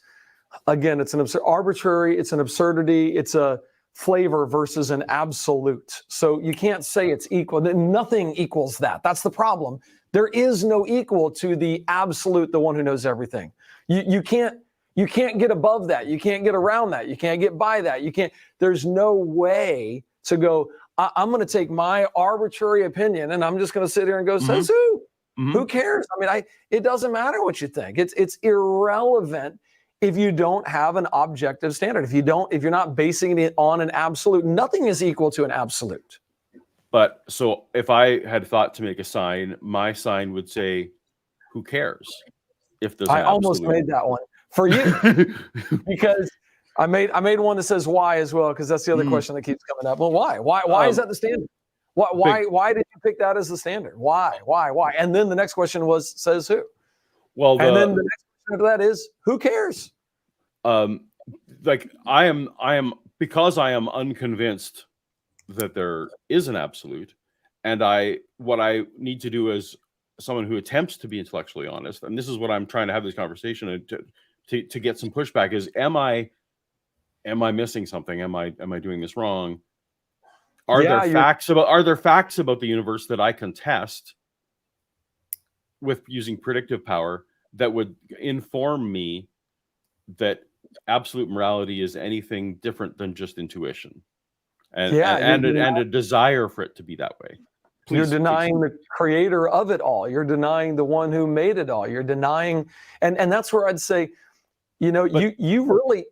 Again, it's an arbitrary. It's an absurdity. It's a flavor versus an absolute. So you can't say it's equal. Nothing equals that. That's the problem. There is no equal to the absolute, the one who knows everything. You can't get above that. You can't get around that. You can't get by that. There's no way to go, I'm going to take my arbitrary opinion and I'm just going to sit here and go, says who? Mm-hmm. Who cares? I mean, it doesn't matter what you think. It's irrelevant if you don't have an objective standard. If you're not basing it on an absolute. Nothing is equal to an absolute. But so if I had thought to make a sign, my sign would say, who cares? If there's I almost made that one for you because I made one that says why as well, because that's the other question that keeps coming up. Well, why? Why is that the standard? Why did you pick that as the standard? Why? And then the next question says who? Well, and then the next question after that is who cares? Like I am because I am unconvinced that there is an absolute, and what I need to do as someone who attempts to be intellectually honest, and this is what I'm trying to have this conversation and to get some pushback is, am I missing something? Am I doing this wrong? Are there facts about the universe that I can test with using predictive power that would inform me that absolute morality is anything different than just intuition and a desire for it to be that way? Please, you're denying the creator of it all. You're denying the one who made it all. You're denying, and that's where I'd say, you really.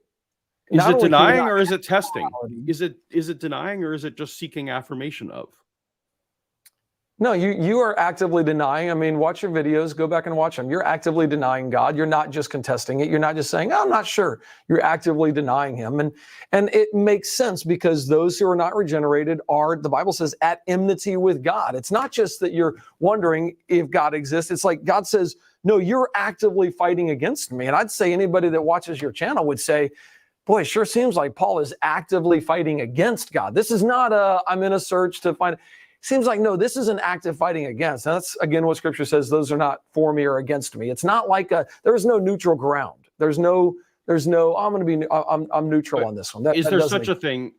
Is it denying or is it testing? Is it denying or is it just seeking affirmation of? No, you are actively denying. I mean, watch your videos, go back and watch them. You're actively denying God. You're not just contesting it. You're not just saying, I'm not sure. You're actively denying him. And it makes sense, because those who are not regenerated are, the Bible says, at enmity with God. It's not just that you're wondering if God exists. It's like God says, no, you're actively fighting against me. And I'd say anybody that watches your channel would say, boy, it sure seems like Paul is actively fighting against God. This is not I'm in a search to find. Seems like, no, this is an active fighting against. And that's, again, what Scripture says, those are not for me or against me. It's not like there is no neutral ground. There's no, I'm neutral on this one. Is there such a thing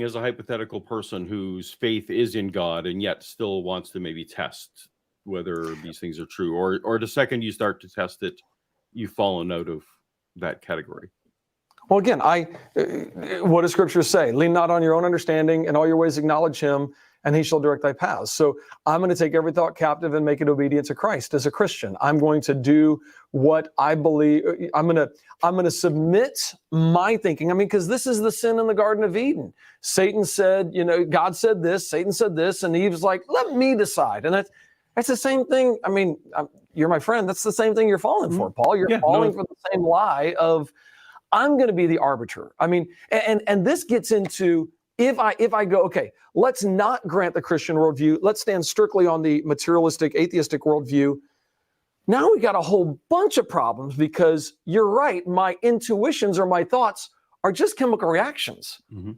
as a hypothetical person whose faith is in God and yet still wants to maybe test whether these things are true? Or the second you start to test it, you've fallen out of that category? Well, again, what does Scripture say? Lean not on your own understanding, in all your ways acknowledge him, and he shall direct thy paths. So I'm going to take every thought captive and make it obedient to Christ. As a Christian, I'm going to do what I believe. I'm going to submit my thinking. I mean, because this is the sin in the Garden of Eden. Satan said, God said this, Satan said this, and Eve's like, let me decide. And that's the same thing. I mean, you're my friend. That's the same thing you're falling for, Paul. You're falling for the same lie of, I'm going to be the arbiter. I mean, and this gets into, if I go, okay, let's not grant the Christian worldview. Let's stand strictly on the materialistic, atheistic worldview. Now we got a whole bunch of problems, because you're right. My intuitions or my thoughts are just chemical reactions. Mm-hmm.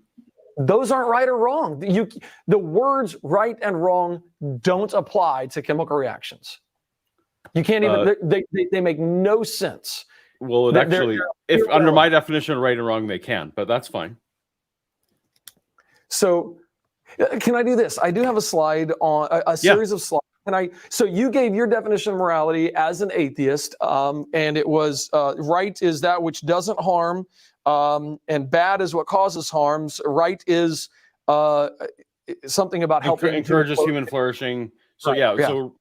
Those aren't right or wrong. The words right and wrong don't apply to chemical reactions. You can't even, they make no sense. Well, it actually, if under my definition of right and wrong, they can, but that's fine. So can I do this? I do have a slide on a series of slides. So you gave your definition of morality as an atheist, and it was right is that which doesn't harm, and bad is what causes harms. Right is something about helping encourages human flourishing. So right.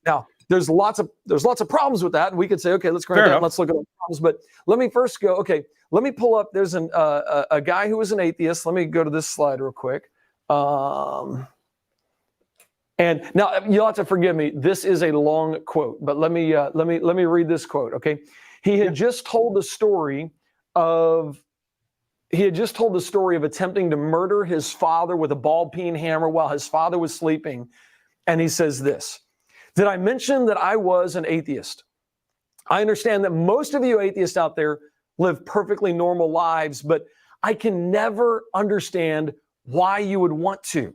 Now there's lots of problems with that, and we could say, okay, let's grant that. Let's look at the problems. But let me first go. Okay, let me pull up. There's a guy who was an atheist. Let me go to this slide real quick. And now you'll have to forgive me. This is a long quote, but let me read this quote. Okay, he had just told the story of attempting to murder his father with a ball-peen hammer while his father was sleeping, and he says this: "Did I mention that I was an atheist? I understand that most of you atheists out there live perfectly normal lives, but I can never understand why you would want to.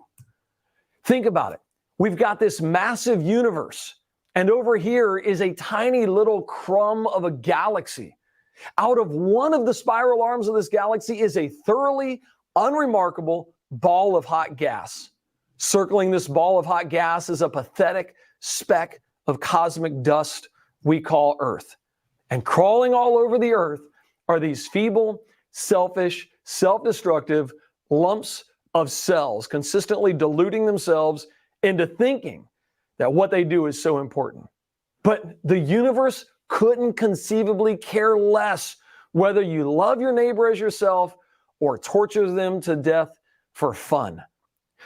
Think about it. We've got this massive universe, and over here is a tiny little crumb of a galaxy. Out of one of the spiral arms of this galaxy is a thoroughly unremarkable ball of hot gas. Circling this ball of hot gas is a pathetic speck of cosmic dust we call Earth. And crawling all over the Earth are these feeble, selfish, self-destructive lumps of cells consistently diluting themselves into thinking that what they do is so important. But the universe couldn't conceivably care less whether you love your neighbor as yourself or torture them to death for fun.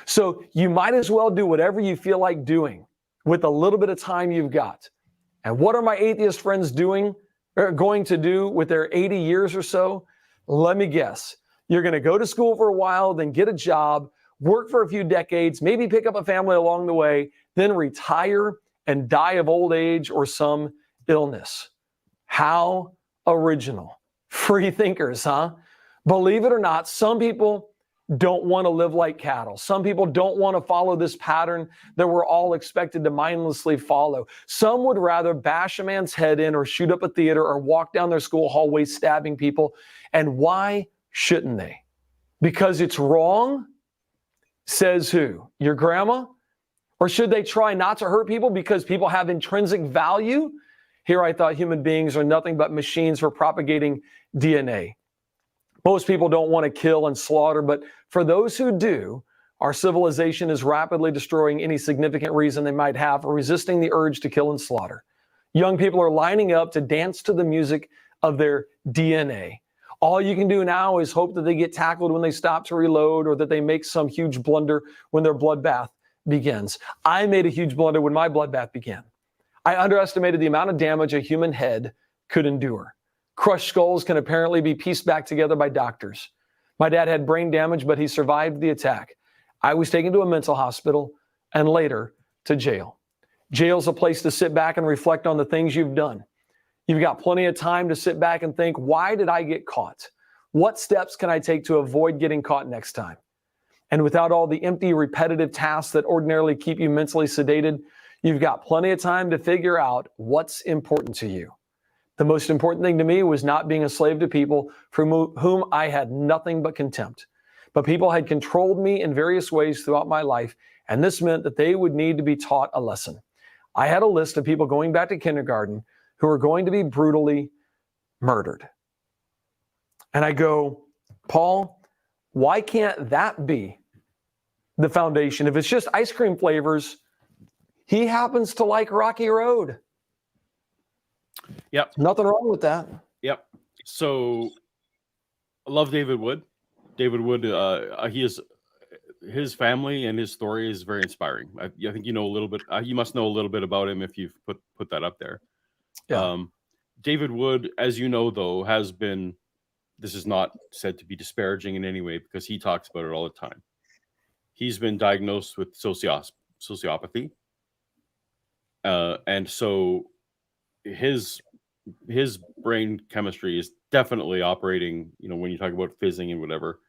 So you might as well do whatever you feel like doing with a little bit of time you've got. And what are my atheist friends going to do with their 80 years or so? Let me guess. You're going to go to school for a while, then get a job, work for a few decades, maybe pick up a family along the way, then retire and die of old age or some illness. How original. Free thinkers, huh? Believe it or not, some people don't want to live like cattle. Some people don't want to follow this pattern that we're all expected to mindlessly follow. Some would rather bash a man's head in or shoot up a theater or walk down their school hallway stabbing people. And why shouldn't they? Because it's wrong? Says who? Your grandma? Or should they try not to hurt people because people have intrinsic value? Here I thought human beings are nothing but machines for propagating DNA. Most people don't want to kill and slaughter, but for those who do, our civilization is rapidly destroying any significant reason they might have for resisting the urge to kill and slaughter. Young people are lining up to dance to the music of their DNA. All you can do now is hope that they get tackled when they stop to reload or that they make some huge blunder when their bloodbath begins. I made a huge blunder when my bloodbath began. I underestimated the amount of damage a human head could endure. Crushed skulls can apparently be pieced back together by doctors. My dad had brain damage, but he survived the attack. I was taken to a mental hospital and later to jail. Jail's a place to sit back and reflect on the things you've done. You've got plenty of time to sit back and think, why did I get caught? What steps can I take to avoid getting caught next time? And without all the empty, repetitive tasks that ordinarily keep you mentally sedated, you've got plenty of time to figure out what's important to you. The most important thing to me was not being a slave to people for whom I had nothing but contempt. But people had controlled me in various ways throughout my life, and this meant that they would need to be taught a lesson. I had a list of people going back to kindergarten who are going to be brutally murdered. And I go, Paul, why can't that be the foundation? If it's just ice cream flavors, he happens to like Rocky Road. Yep. Nothing wrong with that. Yep. So I love David Wood. David Wood, his family and his story is very inspiring. I think you know a little bit. You must know a little bit about him if you've put that up there. Yeah. David Wood, as you know, though, has been, this is not said to be disparaging in any way because he talks about it all the time. He's been diagnosed with sociopathy. And so his brain chemistry is definitely operating, when you talk about fizzing and whatever,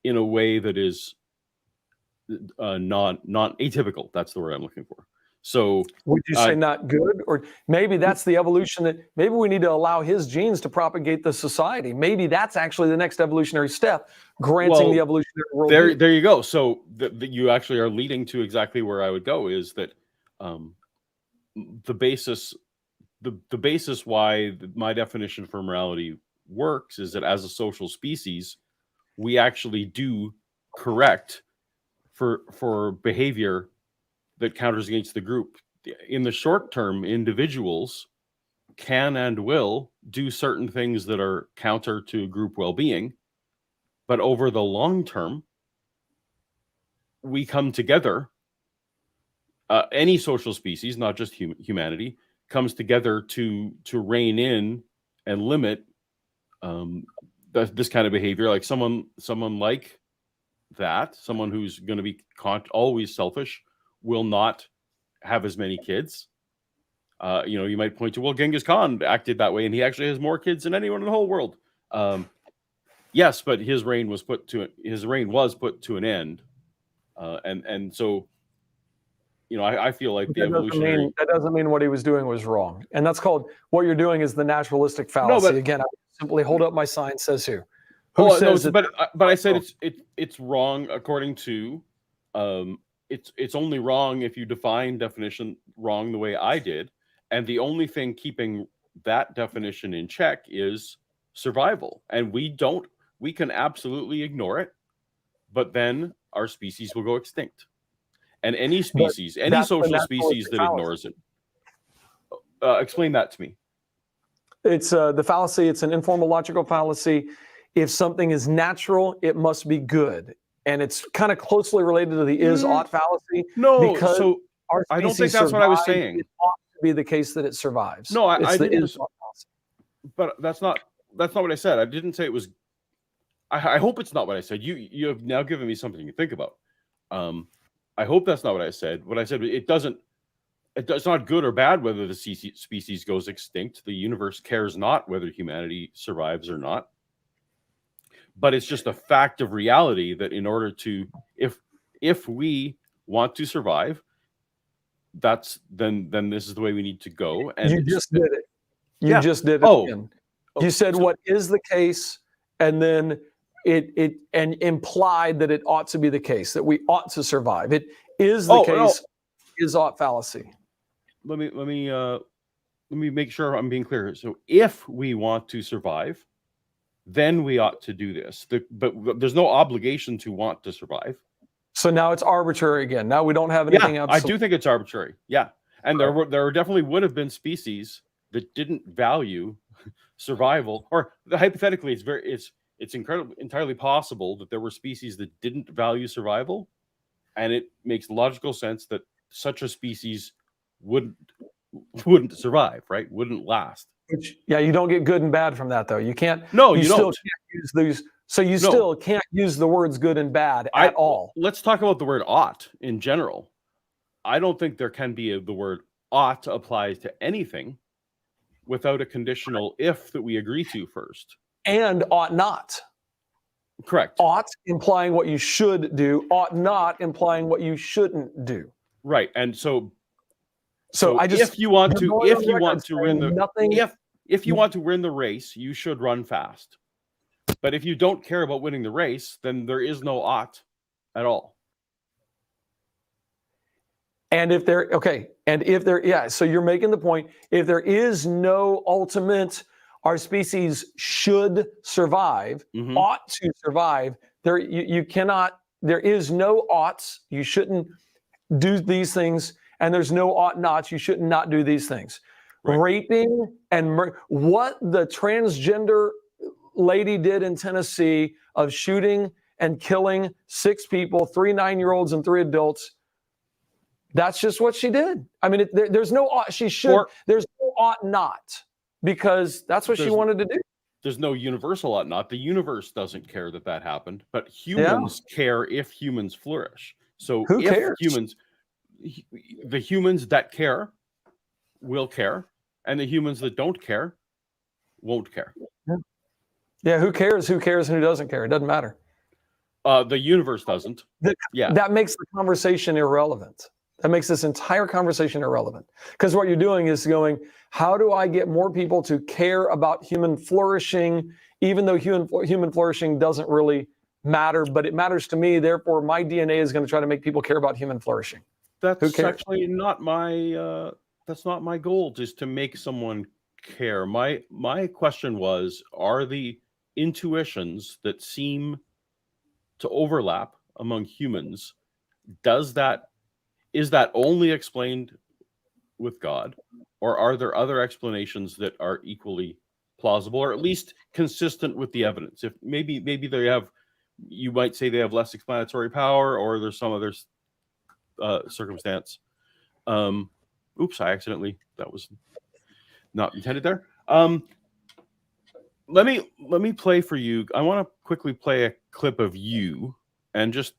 in a way that is not atypical. That's the word I'm looking for. So would you say not good? Or maybe that's the evolution that maybe we need to allow his genes to propagate the society. Maybe that's actually the next evolutionary step, granting the evolutionary world. There you go. So you actually are leading to exactly where I would go, is that the basis why my definition for morality works is that as a social species, we actually do correct for behavior that counters against the group. In the short term, individuals can and will do certain things that are counter to group well-being, but over the long term, we come together. Any social species, not just humanity, comes together to rein in and limit this kind of behavior. Like someone like that, someone who's going to be always selfish, will not have as many kids. You might point to, well, Genghis Khan acted that way, and he actually has more kids than anyone in the whole world. Yes, but his reign was put to an end, and so, I feel like the evolutionary. That doesn't mean what he was doing was wrong, and that's called, what you're doing is the naturalistic fallacy. Again, I simply hold up my sign. Says who? But I said it's wrong according to. It's only wrong if you define definition wrong the way I did, and the only thing keeping that definition in check is survival, and we can absolutely ignore it, but then our species will go extinct. And any species, any social species that ignores it. Explain that to me. It's the fallacy. It's an informal logical fallacy. If something is natural, it must be good. And it's kind of closely related to the is-ought fallacy. No, because so I don't think that's what I was saying. It ought to be the case that it survives. No, I didn't. But that's not what I said. I didn't say it was. I hope it's not what I said. You have now given me something to think about. I hope that's not what I said. What I said, it's not good or bad whether the species goes extinct. The universe cares not whether humanity survives or not. But it's just a fact of reality that in order to, if we want to survive, then this is the way we need to go. And you just did it. You just did it again. You said what is the case, and then it implied that it ought to be the case, that we ought to survive. It is the case. Is ought fallacy. Let me make sure I'm being clear. So if we want to survive, then we ought to do this. But there's no obligation to want to survive. So now it's arbitrary again. Now we don't have anything else. I do think it's arbitrary. Yeah. And there definitely would have been species that didn't value survival, or hypothetically, it's entirely possible that there were species that didn't value survival, and it makes logical sense that such a species wouldn't survive, right? Wouldn't last. You don't get good and bad from that, though. You can't. No, you still don't. Can't use these. So you still can't use the words good and bad at all. Let's talk about the word ought in general. I don't think there can be the word ought applies to anything without a conditional if that we agree to first. And ought not. Correct. Ought implying what you should do, ought not implying what you shouldn't do. Right. And so if you want to win the race, you should run fast. But if you don't care about winning the race, then there is no ought at all. So you're making the point, if there is no ultimate, our species should survive, ought to survive, you cannot, there is no oughts, you shouldn't do these things, and there's no ought nots, you should not do these things. Right. Raping and what the transgender lady did in Tennessee of shooting and killing 6 people, 3 9-year-olds and 3 adults. That's just what she did. I mean, there's no ought. There's no ought not, because that's what she wanted to do. There's no universal ought not. The universe doesn't care that happened, but humans care if humans flourish. So who cares? The humans that care will care, and the humans that don't care won't care. Yeah, who cares? Who cares and who doesn't care? It doesn't matter. The universe doesn't. That makes the conversation irrelevant. That makes this entire conversation irrelevant. Because what you're doing is going, how do I get more people to care about human flourishing, even though human flourishing doesn't really matter, but it matters to me. Therefore, my DNA is going to try to make people care about human flourishing. That's actually not my. That's not my goal. Just to make someone care. My question was: are the intuitions that seem to overlap among humans? Is that only explained with God, or are there other explanations that are equally plausible, or at least consistent with the evidence? If maybe they have, you might say they have less explanatory power, or there's some other circumstance. Oops, that was not intended there. Let me play for you. I want to quickly play a clip of you, and just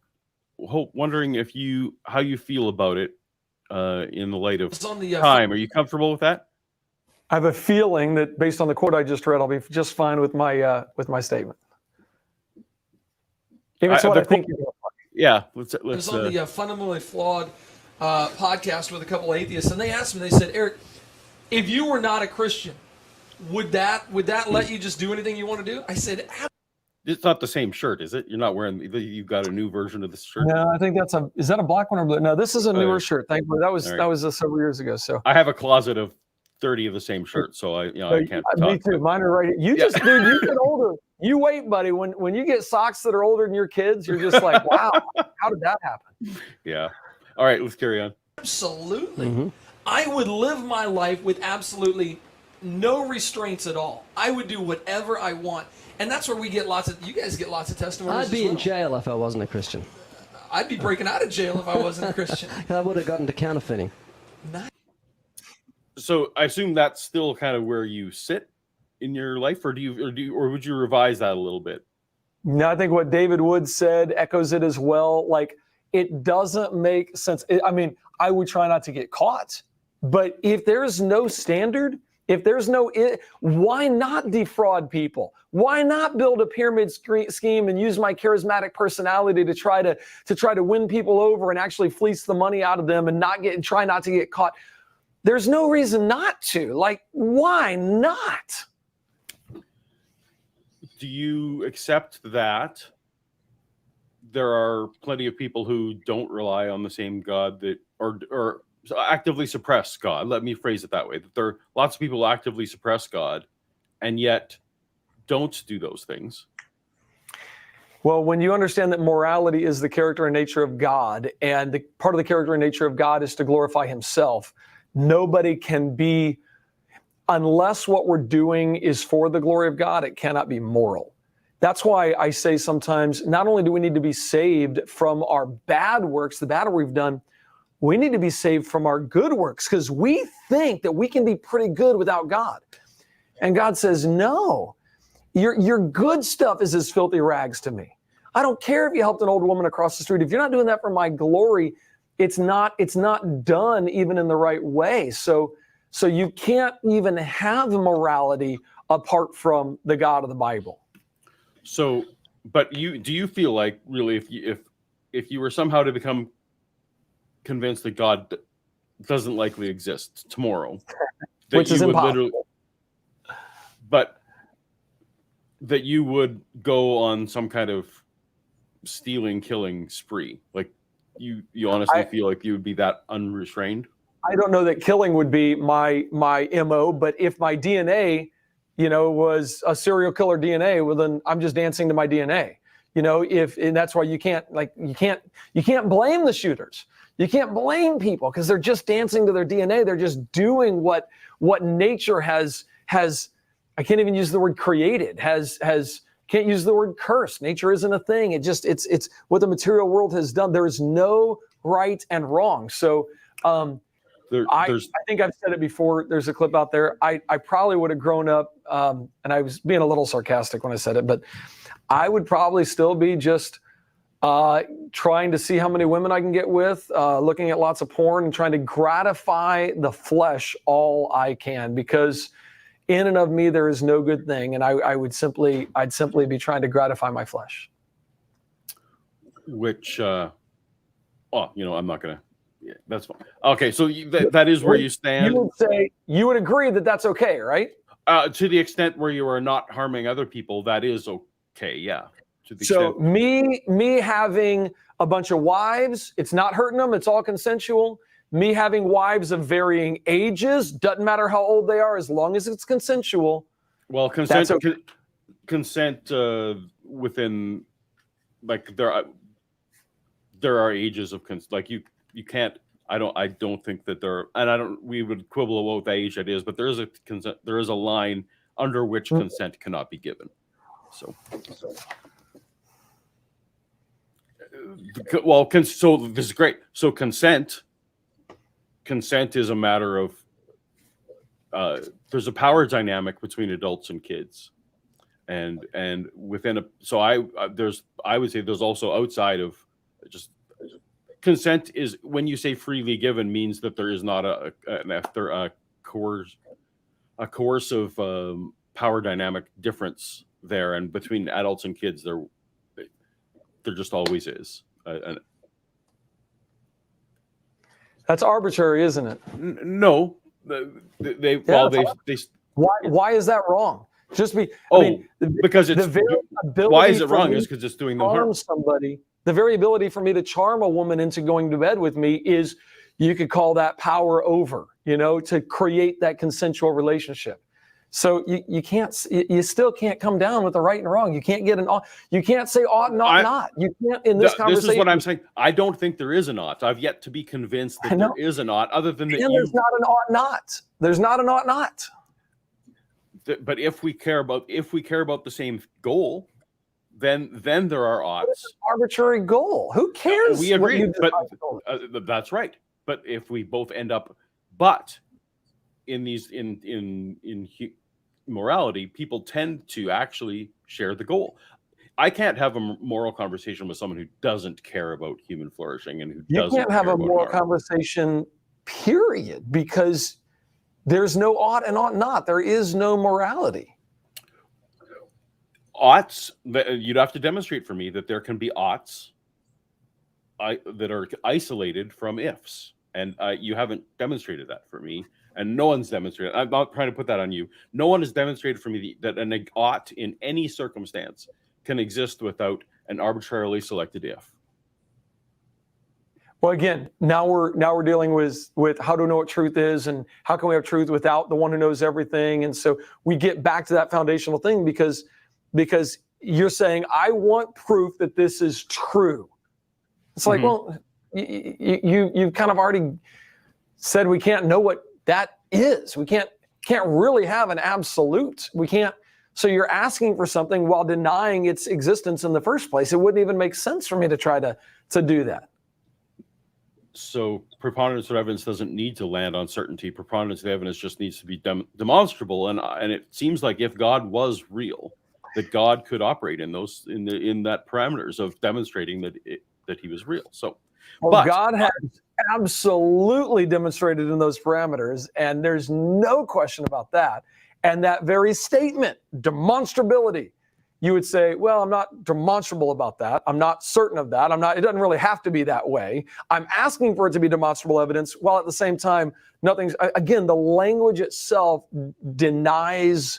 wondering how you feel about it in the light of time. Are you comfortable with that? I have a feeling that based on the quote I just read, I'll be just fine with my statement. Even what I think. Yeah, let's. I was on the Fundamentally Flawed podcast with a couple of atheists, and they asked me. They said, "Eric, if you were not a Christian, would that let you just do anything you want to do?" I said, it's not the same shirt, is it? You're not wearing. You've got a new version of this shirt. No, I think is that a black one or blue? No, this is a newer shirt. Thankfully, that was several years ago. So I have a closet of 30 of the same shirt, so I can't. Me too. Mine are right here. Dude, you get older. You wait, buddy. When you get socks that are older than your kids, you're just like, wow, how did that happen? Yeah. All right, let's carry on. Absolutely. Mm-hmm. I would live my life with absolutely no restraints at all. I would do whatever I want. And that's where you guys get lots of testimonies. I'd be in jail if I wasn't a Christian. I'd be breaking out of jail if I wasn't a Christian. I would have gotten to counterfeiting. So I assume that's still kind of where you sit in your life, or would you revise that a little bit? No, I think what David Wood said echoes it as well. Like, it doesn't make sense. I would try not to get caught, but if there's no standard, why not defraud people? Why not build a pyramid scheme and use my charismatic personality to try to win people over and actually fleece the money out of them and try not to get caught? There's no reason not to. Like, why not? Do you accept that there are plenty of people who don't rely on the same God or actively suppress God? Let me phrase it that way. That there are lots of people who actively suppress God and yet don't do those things. Well, when you understand that morality is the character and nature of God, and the part of the character and nature of God is to glorify himself, nobody can be, unless what we're doing is for the glory of God, it cannot be moral. That's why I say sometimes, not only do we need to be saved from our bad works, the bad we've done, we need to be saved from our good works, because we think that we can be pretty good without God. And God says, no, your good stuff is as filthy rags to me. I don't care if you helped an old woman across the street. If you're not doing that for my glory, it's not done even in the right way. So you can't even have morality apart from the God of the Bible. So, but do you feel like really if you were somehow to become convinced that God doesn't likely exist tomorrow, which is impossible, but that you would go on some kind of stealing, killing spree? Like you honestly feel like you would be that unrestrained? I don't know that killing would be my MO, but if my DNA, was a serial killer DNA, well then I'm just dancing to my DNA. And that's why you can't blame the shooters. You can't blame people because they're just dancing to their DNA. They're just doing what nature has. I can't even use the word created. Can't use the word curse. Nature isn't a thing. It's what the material world has done. There is no right and wrong. So I think I've said it before. There's a clip out there. I probably would have grown up, and I was being a little sarcastic when I said it, but I would probably still be just trying to see how many women I can get with, looking at lots of porn and trying to gratify the flesh all I can, because in and of me there is no good thing, and I'd simply be trying to gratify my flesh. which, I'm not going to. Yeah, that's fine. Okay, so that is where you stand. You would agree that that's okay, right? To the extent where you are not harming other people, that is okay. Yeah. To the So extent. me having a bunch of wives, it's not hurting them. It's all consensual. Me having wives of varying ages, doesn't matter how old they are, as long as it's consensual. Well, consent, okay. consent within, like, there are ages of consent. Like you can't. I don't think that there. And we would quibble about what age it is, but there is a consent. There is a line under which consent cannot be given. So this is great. So consent is a matter of, there's a power dynamic between adults and kids, and within I would say there's also outside of just consent is when you say freely given means that there is not a coercive power dynamic difference there, and between adults and kids there just always is. That's arbitrary, isn't it? No, Why is that wrong? Because it's why is it wrong? Is because it's doing them harm. Somebody. The very ability for me to charm a woman into going to bed with me is, you could call that power over. To create that consensual relationship. So you still can't come down with the right and wrong. You can't you can't say ought and ought not. You can't in this conversation. This is what I'm saying. I don't think there is an ought. I've yet to be convinced that there is an ought, other than that. There's not an ought not. There's not an ought not. But if we care about the same goal, then there are oughts. It's an arbitrary goal. Who cares? We agree, but that's right. But if we both end up, in morality, people tend to actually share the goal. I can't have a moral conversation with someone who doesn't care about human flourishing and who doesn't. You can't have a moral conversation, period, because there's no ought and ought not. There is no morality. Oughts, you'd have to demonstrate for me that there can be oughts that are isolated from ifs, and you haven't demonstrated that for me. And no one's demonstrated. I'm not trying to put that on you. No one has demonstrated for me that an ought in any circumstance can exist without an arbitrarily selected if. Well, again, now we're dealing with how to know what truth is, and how can we have truth without the one who knows everything. And so we get back to that foundational thing because you're saying, I want proof that this is true. It's like, well, you've kind of already said we can't know what that is. We can't really have an absolute. We can't. So you're asking for something while denying its existence in the first place. It wouldn't even make sense for me to try to do that. So preponderance of evidence doesn't need to land on certainty. Preponderance of evidence just needs to be demonstrable. And it seems like if God was real, that God could operate in that parameters of demonstrating that he was real. So, God has absolutely demonstrated in those parameters, and there's no question about that. And that very statement, demonstrability, you would say, well, I'm not demonstrable about that. I'm not certain of that. It doesn't really have to be that way. I'm asking for it to be demonstrable evidence, while at the same time, again, the language itself denies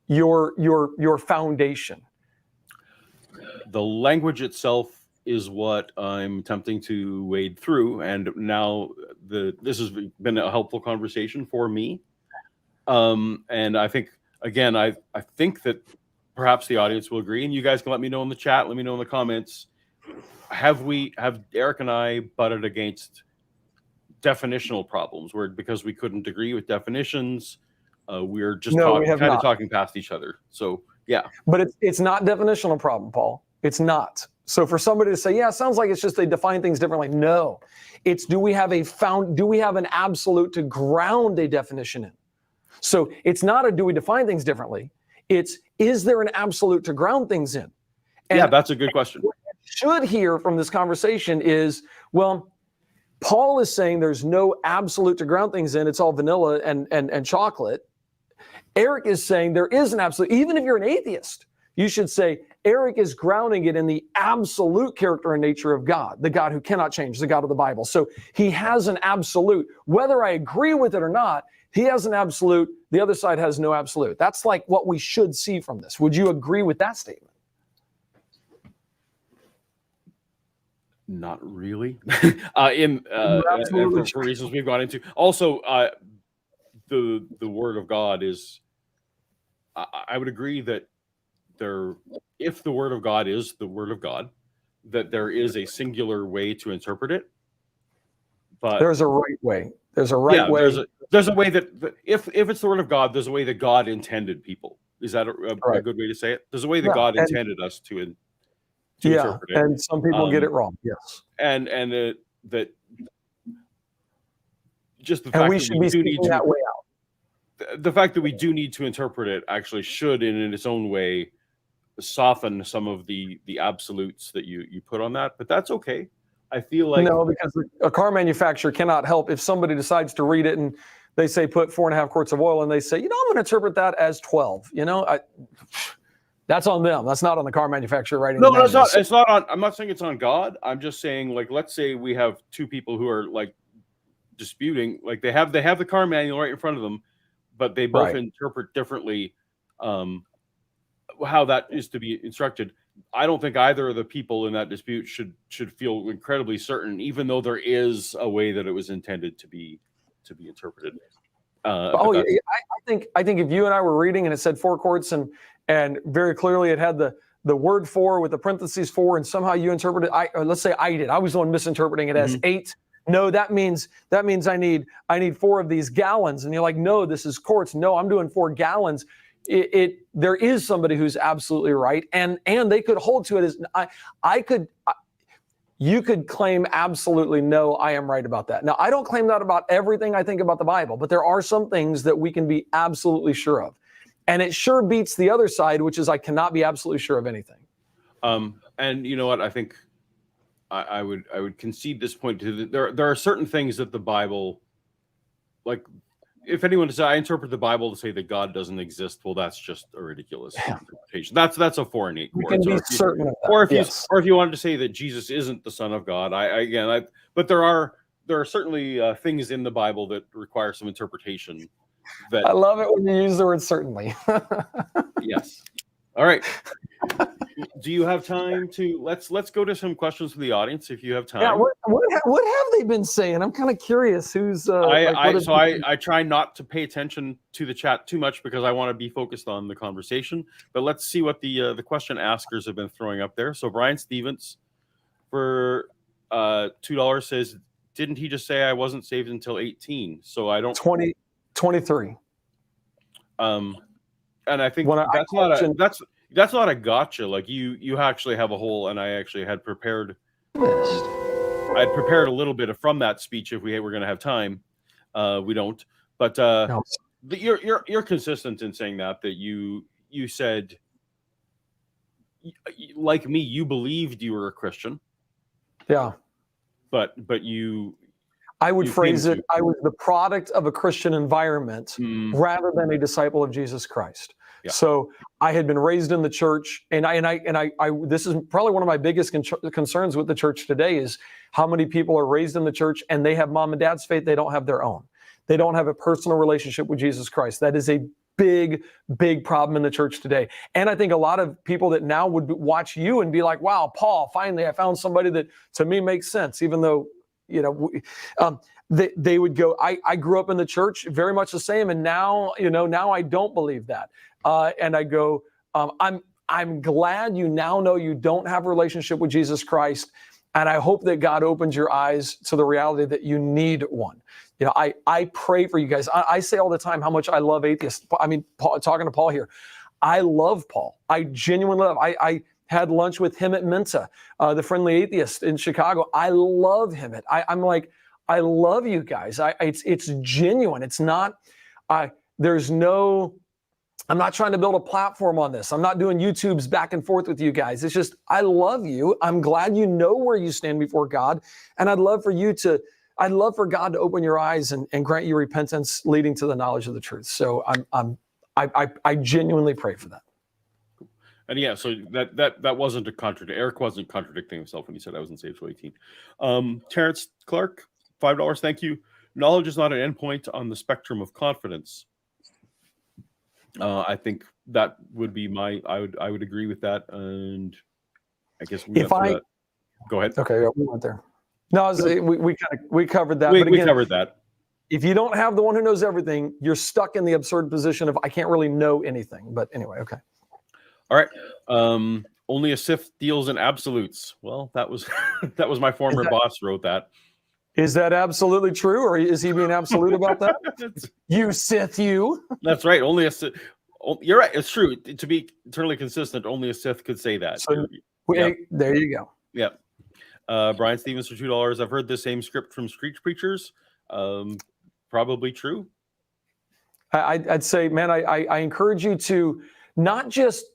your foundation. The language itself is what I'm attempting to wade through, and now this has been a helpful conversation for me. And I think, again, I think that perhaps the audience will agree, and you guys can let me know in the chat, let me know in the comments. Have Eric and I butted against definitional problems because we couldn't agree with definitions? We're just talking past each other. So yeah, but it's not definitional problem, Paul. It's not. So for somebody to say, yeah, it sounds like it's just they define things differently. No, it's do we have an absolute to ground a definition in? So it's not do we define things differently? It's, is there an absolute to ground things in? And yeah, that's a good question. What I should hear from this conversation is, well, Paul is saying there's no absolute to ground things in. It's all vanilla and chocolate. Eric is saying there is an absolute. Even if you're an atheist, you should say Eric is grounding it in the absolute character and nature of God, the God who cannot change, the God of the Bible. So he has an absolute. Whether I agree with it or not, he has an absolute. The other side has no absolute. That's like what we should see from this. Would you agree with that statement? Not really. For reasons we've gone into. Also, the Word of God is. I would agree that if the Word of God is the Word of God, that there is a singular way to interpret it. But there's a right way. There's a right way. There's a way that if it's the Word of God, there's a way that God intended people. Is that a good way to say it? There's a way that God intended us to interpret it. And some people get it wrong. Yes. And that just the and fact we that should we be do need speaking that way out. The fact that we do need to interpret it actually should, in its own way, soften some of the absolutes that you put on that. But that's okay. I feel like no, because a car manufacturer cannot help if somebody decides to read it and they say put 4.5 quarts of oil and they say, I'm going to interpret that as 12. That's on them. That's not on the car manufacturer writing. No, it's not. It's not on. I'm not saying it's on God. I'm just saying, like, let's say we have two people who are like disputing. Like they have the car manual right in front of them, but they both interpret differently how that is to be instructed. I don't think either of the people in that dispute should feel incredibly certain, even though there is a way that it was intended to be interpreted. I think if you and I were reading and it said 4 quarts and very clearly it had the word 4 with the parentheses 4, and somehow you interpreted, let's say I did. I was the one misinterpreting it as 8. No, that means I need 4 of these gallons, and you're like, no, this is quarts. No, I'm doing 4 gallons. There is somebody who's absolutely right, and they could hold to it as you could claim absolutely no, I am right about that. Now, I don't claim that about everything I think about the Bible, but there are some things that we can be absolutely sure of. And it sure beats the other side, which is I cannot be absolutely sure of anything. And you know what? I think I would concede this point to there are certain things that the Bible, like, if anyone says I interpret the Bible to say that God doesn't exist, well, that's just a ridiculous interpretation. That's a 4 and 8 quarts. Or if you wanted to say that Jesus isn't the Son of God, but there are certainly things in the Bible that require some interpretation. I love it when you use the word certainly. Yes. All right. Do you have time to let's go to some questions from the audience if you have time? Yeah. What have they been saying? I'm kind of curious. Who's I try not to pay attention to the chat too much because I want to be focused on the conversation. But let's see what the question askers have been throwing up there. So Brian Stevens for $2 says, didn't he just say I wasn't saved until 18? So I don't 23. And I think that's not a gotcha. Like you actually have a whole, and I actually had prepared. I'd prepared a little bit from that speech if we were going to have time. We don't, but no. You're consistent in saying that you said, like me, you believed you were a Christian. Yeah, but you. I would phrase it, I was the product of a Christian environment rather than a disciple of Jesus Christ. Yeah. So I had been raised in the church, and I this is probably one of my biggest concerns with the church today is how many people are raised in the church and they have mom and dad's faith, they don't have their own. They don't have a personal relationship with Jesus Christ. That is a big, big problem in the church today. And I think a lot of people that now would watch you and be like, wow, Paul, finally I found somebody that to me makes sense, even though they would go, I grew up in the church very much the same. And now I don't believe that. And I go, I'm glad you now know you don't have a relationship with Jesus Christ. And I hope that God opens your eyes to the reality that you need one. I pray for you guys. I say all the time how much I love atheists. I mean, talking to Paul here, I love Paul. I genuinely love. I had lunch with him at Mensa, the Friendly Atheist in Chicago. I love him. I'm like, I love you guys. It's genuine. It's not, I'm not trying to build a platform on this. I'm not doing YouTubes back and forth with you guys. It's just, I love you. I'm glad you know where you stand before God. And I'd love for God to open your eyes and grant you repentance leading to the knowledge of the truth. So I genuinely pray for that. And yeah, so that wasn't a contradiction. Eric wasn't contradicting himself when he said I wasn't saved till 18. Terrence Clark, $5. Thank you. Knowledge is not an endpoint on the spectrum of confidence. I think that would be I would agree with that, and I guess we go ahead. Okay, yeah, we went there. No, we covered that. We covered that. If you don't have the one who knows everything, you're stuck in the absurd position of I can't really know anything. But anyway, okay. All right. Only a Sith deals in absolutes. Well, that was my former boss wrote that. Is that absolutely true, or is he being absolute about that? You Sith, you. That's right. Only a Sith. You're right. It's true. To be eternally consistent, only a Sith could say that. So, yep. There you go. Yep. Brian Stevens for $2. I've heard the same script from street preachers. Probably true. I'd say, man, I encourage you to not just,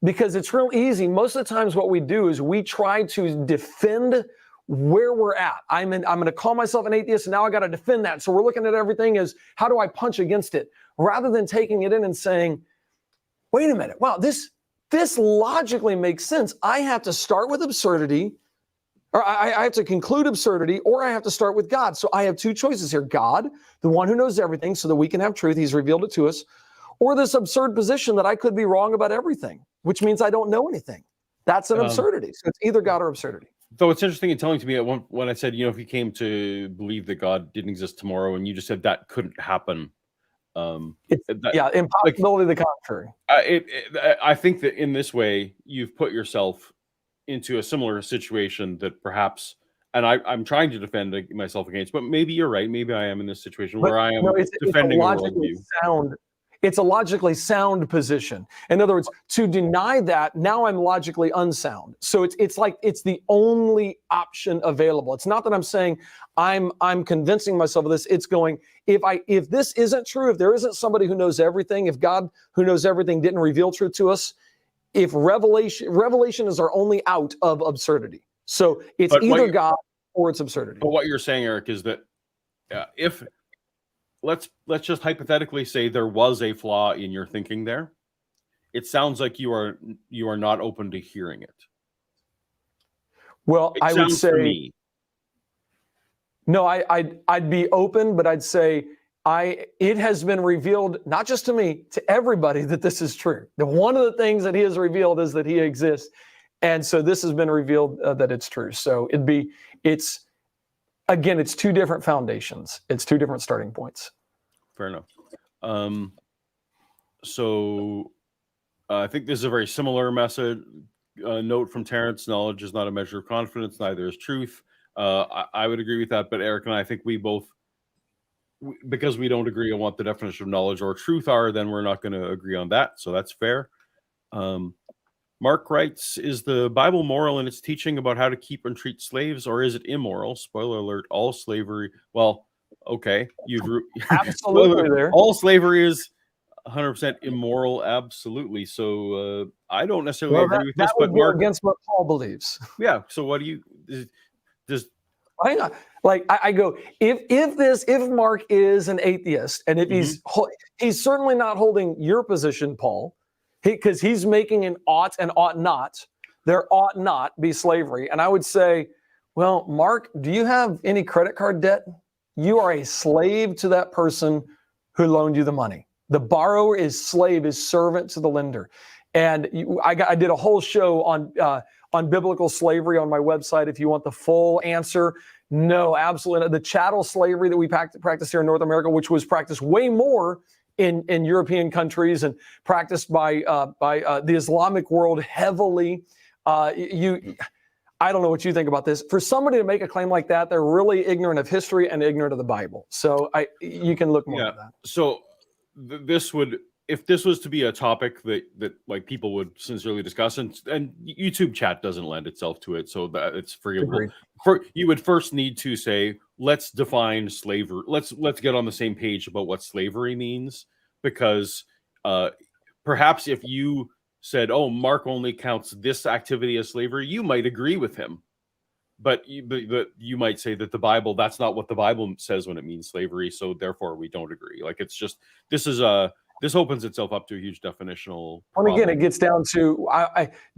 because it's real easy. Most of the times what we do is we try to defend where we're at. I'm going to call myself an atheist, and now I got to defend that. So we're looking at everything as how do I punch against it, rather than taking it in and saying, wait a minute, wow, this logically makes sense. I have to start with absurdity, or I have to conclude absurdity, or I have to start with God. So I have two choices here. God, the one who knows everything so that we can have truth, he's revealed it to us, or this absurd position that I could be wrong about everything, which means I don't know anything. That's an absurdity. So it's either God or absurdity. Though it's interesting in telling to me when I said, if you came to believe that God didn't exist tomorrow, and you just said that couldn't happen. Impossibility of the contrary. I think that in this way, you've put yourself into a similar situation that perhaps, and I'm trying to defend myself against, but maybe you're right. Maybe I am in this situation where I am defending a worldview. It's a logically sound position. In other words, to deny that, now I'm logically unsound. So it's like it's the only option available. It's not that I'm saying I'm convincing myself of this. It's going, if this isn't true, if there isn't somebody who knows everything, if God who knows everything didn't reveal truth to us, if revelation is our only out of absurdity. So it's either God or it's absurdity. But what you're saying, Eric, is that if let's just hypothetically say there was a flaw in your thinking there, it sounds like you are not open to hearing it. Well, I would say no. I'd be open, but I'd say it has been revealed not just to me, to everybody, that this is true. That one of the things that he has revealed is that he exists, and so this has been revealed that it's true. So it's two different foundations. It's two different starting points. Fair enough. So I think this is a very similar message. Note from Terrence: knowledge is not a measure of confidence, neither is truth. I would agree with that, but Eric and I think we both, because we don't agree on what the definition of knowledge or truth are, then we're not going to agree on that. So that's fair. Mark writes, is the Bible moral in its teaching about how to keep and treat slaves, or is it immoral? Spoiler alert, all slavery. Well, okay. Absolutely there. All slavery is 100% immoral. Absolutely. So I don't necessarily agree with this, but Mark, against what Paul believes. Yeah. So what do you, hang on. Like I go, if Mark is an atheist, and if he's certainly not holding your position, Paul, because he's making an ought and ought not. There ought not be slavery. And I would say, well, Mark, do you have any credit card debt? You are a slave to that person who loaned you the money. The borrower is slave, is servant to the lender. And I did a whole show on biblical slavery on my website. If you want the full answer, no, absolutely not. The chattel slavery that we practice here in North America, which was practiced way more in European countries and practiced by the Islamic world heavily. I don't know what you think about this. For somebody to make a claim like that, they're really ignorant of history and ignorant of the Bible. So you can look more at that. So if this was to be a topic that like people would sincerely discuss, and YouTube chat doesn't lend itself to it, so that it's forgivable. You would first need to say, let's define slavery. Let's get on the same page about what slavery means, because perhaps if you said, oh, Mark only counts this activity as slavery, you might agree with him. But you might say that the Bible, that's not what the Bible says when it means slavery, so therefore we don't agree. Like, it's just, this is this opens itself up to a huge definitional And again, problem. it gets down to,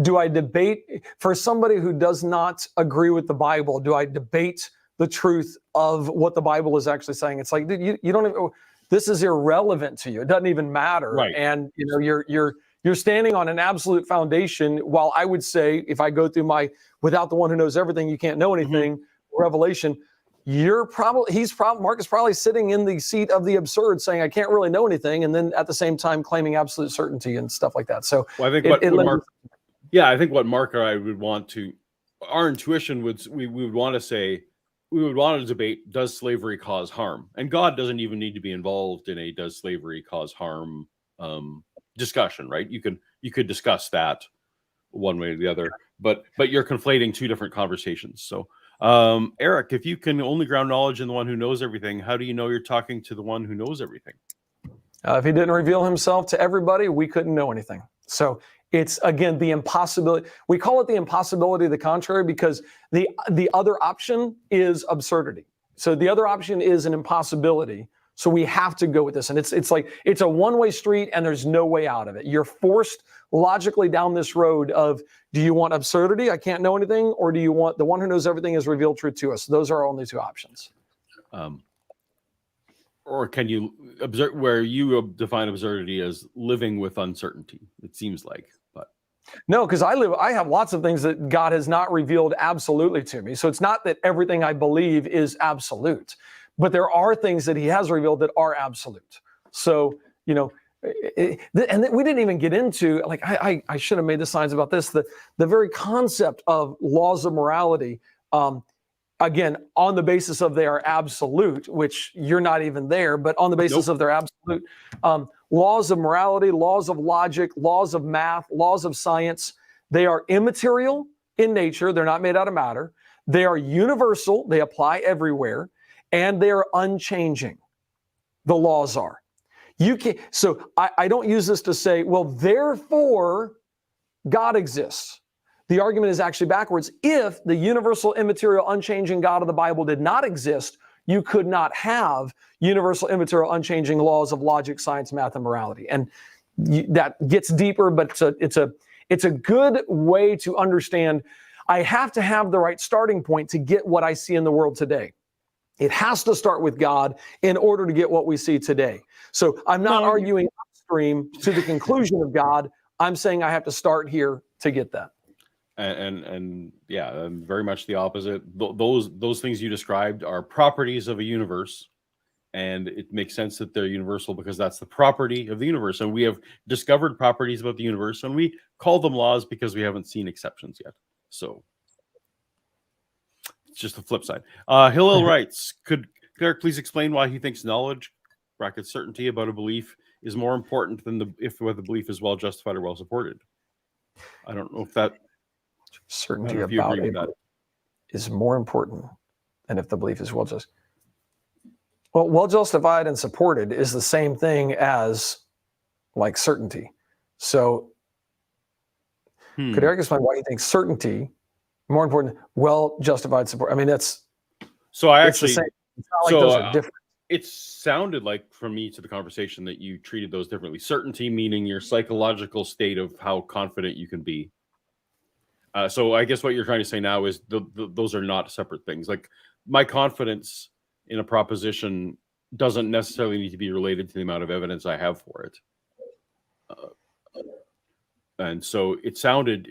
do I debate, for somebody who does not agree with the Bible, do I debate the truth of what the Bible is actually saying? It's like, dude, you don't even, this is irrelevant to you. It doesn't even matter. Right. And you're standing on an absolute foundation. While I would say, if I go through my, without the one who knows everything, you can't know anything, Revelation, Mark is probably sitting in the seat of the absurd, saying I can't really know anything, and then at the same time claiming absolute certainty and stuff like that. So Well, I think I think what Mark or I would want to, our intuition would, we would want to say, we would want to debate, does slavery cause harm? And God doesn't even need to be involved in a does slavery cause harm discussion, right? You could discuss that one way or the other, but you're conflating two different conversations. So Eric, if you can only ground knowledge in the one who knows everything, how do you know you're talking to the one who knows everything? If he didn't reveal himself to everybody, we couldn't know anything. So it's, again, the impossibility. We call it the impossibility of the contrary because the other option is absurdity. So the other option is an impossibility. So we have to go with this. And it's like, it's a one-way street and there's no way out of it. You're forced logically down this road of, do you want absurdity? I can't know anything. Or do you want the one who knows everything is revealed truth to us? Those are our only two options. Or can you observe where you define absurdity as living with uncertainty? It seems like, but no, because I have lots of things that God has not revealed absolutely to me. So it's not that everything I believe is absolute, but there are things that he has revealed that are absolute. So, and we didn't even get into, like, I should have made the signs about this, the very concept of laws of morality, again, on the basis of they are absolute, which you're not even there, but on the basis of their absolute, laws of morality, laws of logic, laws of math, laws of science, they are immaterial in nature. They're not made out of matter. They are universal. They apply everywhere, and they are unchanging. The laws are. You can't. So I don't use this to say, well, therefore, God exists. The argument is actually backwards. If the universal, immaterial, unchanging God of the Bible did not exist, you could not have universal, immaterial, unchanging laws of logic, science, math, and morality. And that gets deeper, but it's a good way to understand. I have to have the right starting point to get what I see in the world today. It has to start with God in order to get what we see today. So I'm not arguing upstream to the conclusion of God. I'm saying I have to start here to get that. And yeah, very much the opposite. Those things you described are properties of a universe, and it makes sense that they're universal because that's the property of the universe. And we have discovered properties about the universe, and we call them laws because we haven't seen exceptions yet. So it's just the flip side. Hillel writes, could Eric please explain why he thinks knowledge, bracket certainty about a belief, is more important than whether the belief is well justified or well supported? I don't know if that certainty about it is more important than if the belief is well justified. Well, well justified and supported is the same thing as like certainty. So could Eric explain why he thinks certainty more important than well justified support? I mean, that's so I actually it's not like those are different. It sounded like from me to the conversation that you treated those differently. Certainty meaning your psychological state of how confident you can be. So I guess what you're trying to say now is those are not separate things. Like my confidence in a proposition doesn't necessarily need to be related to the amount of evidence I have for it. And so it sounded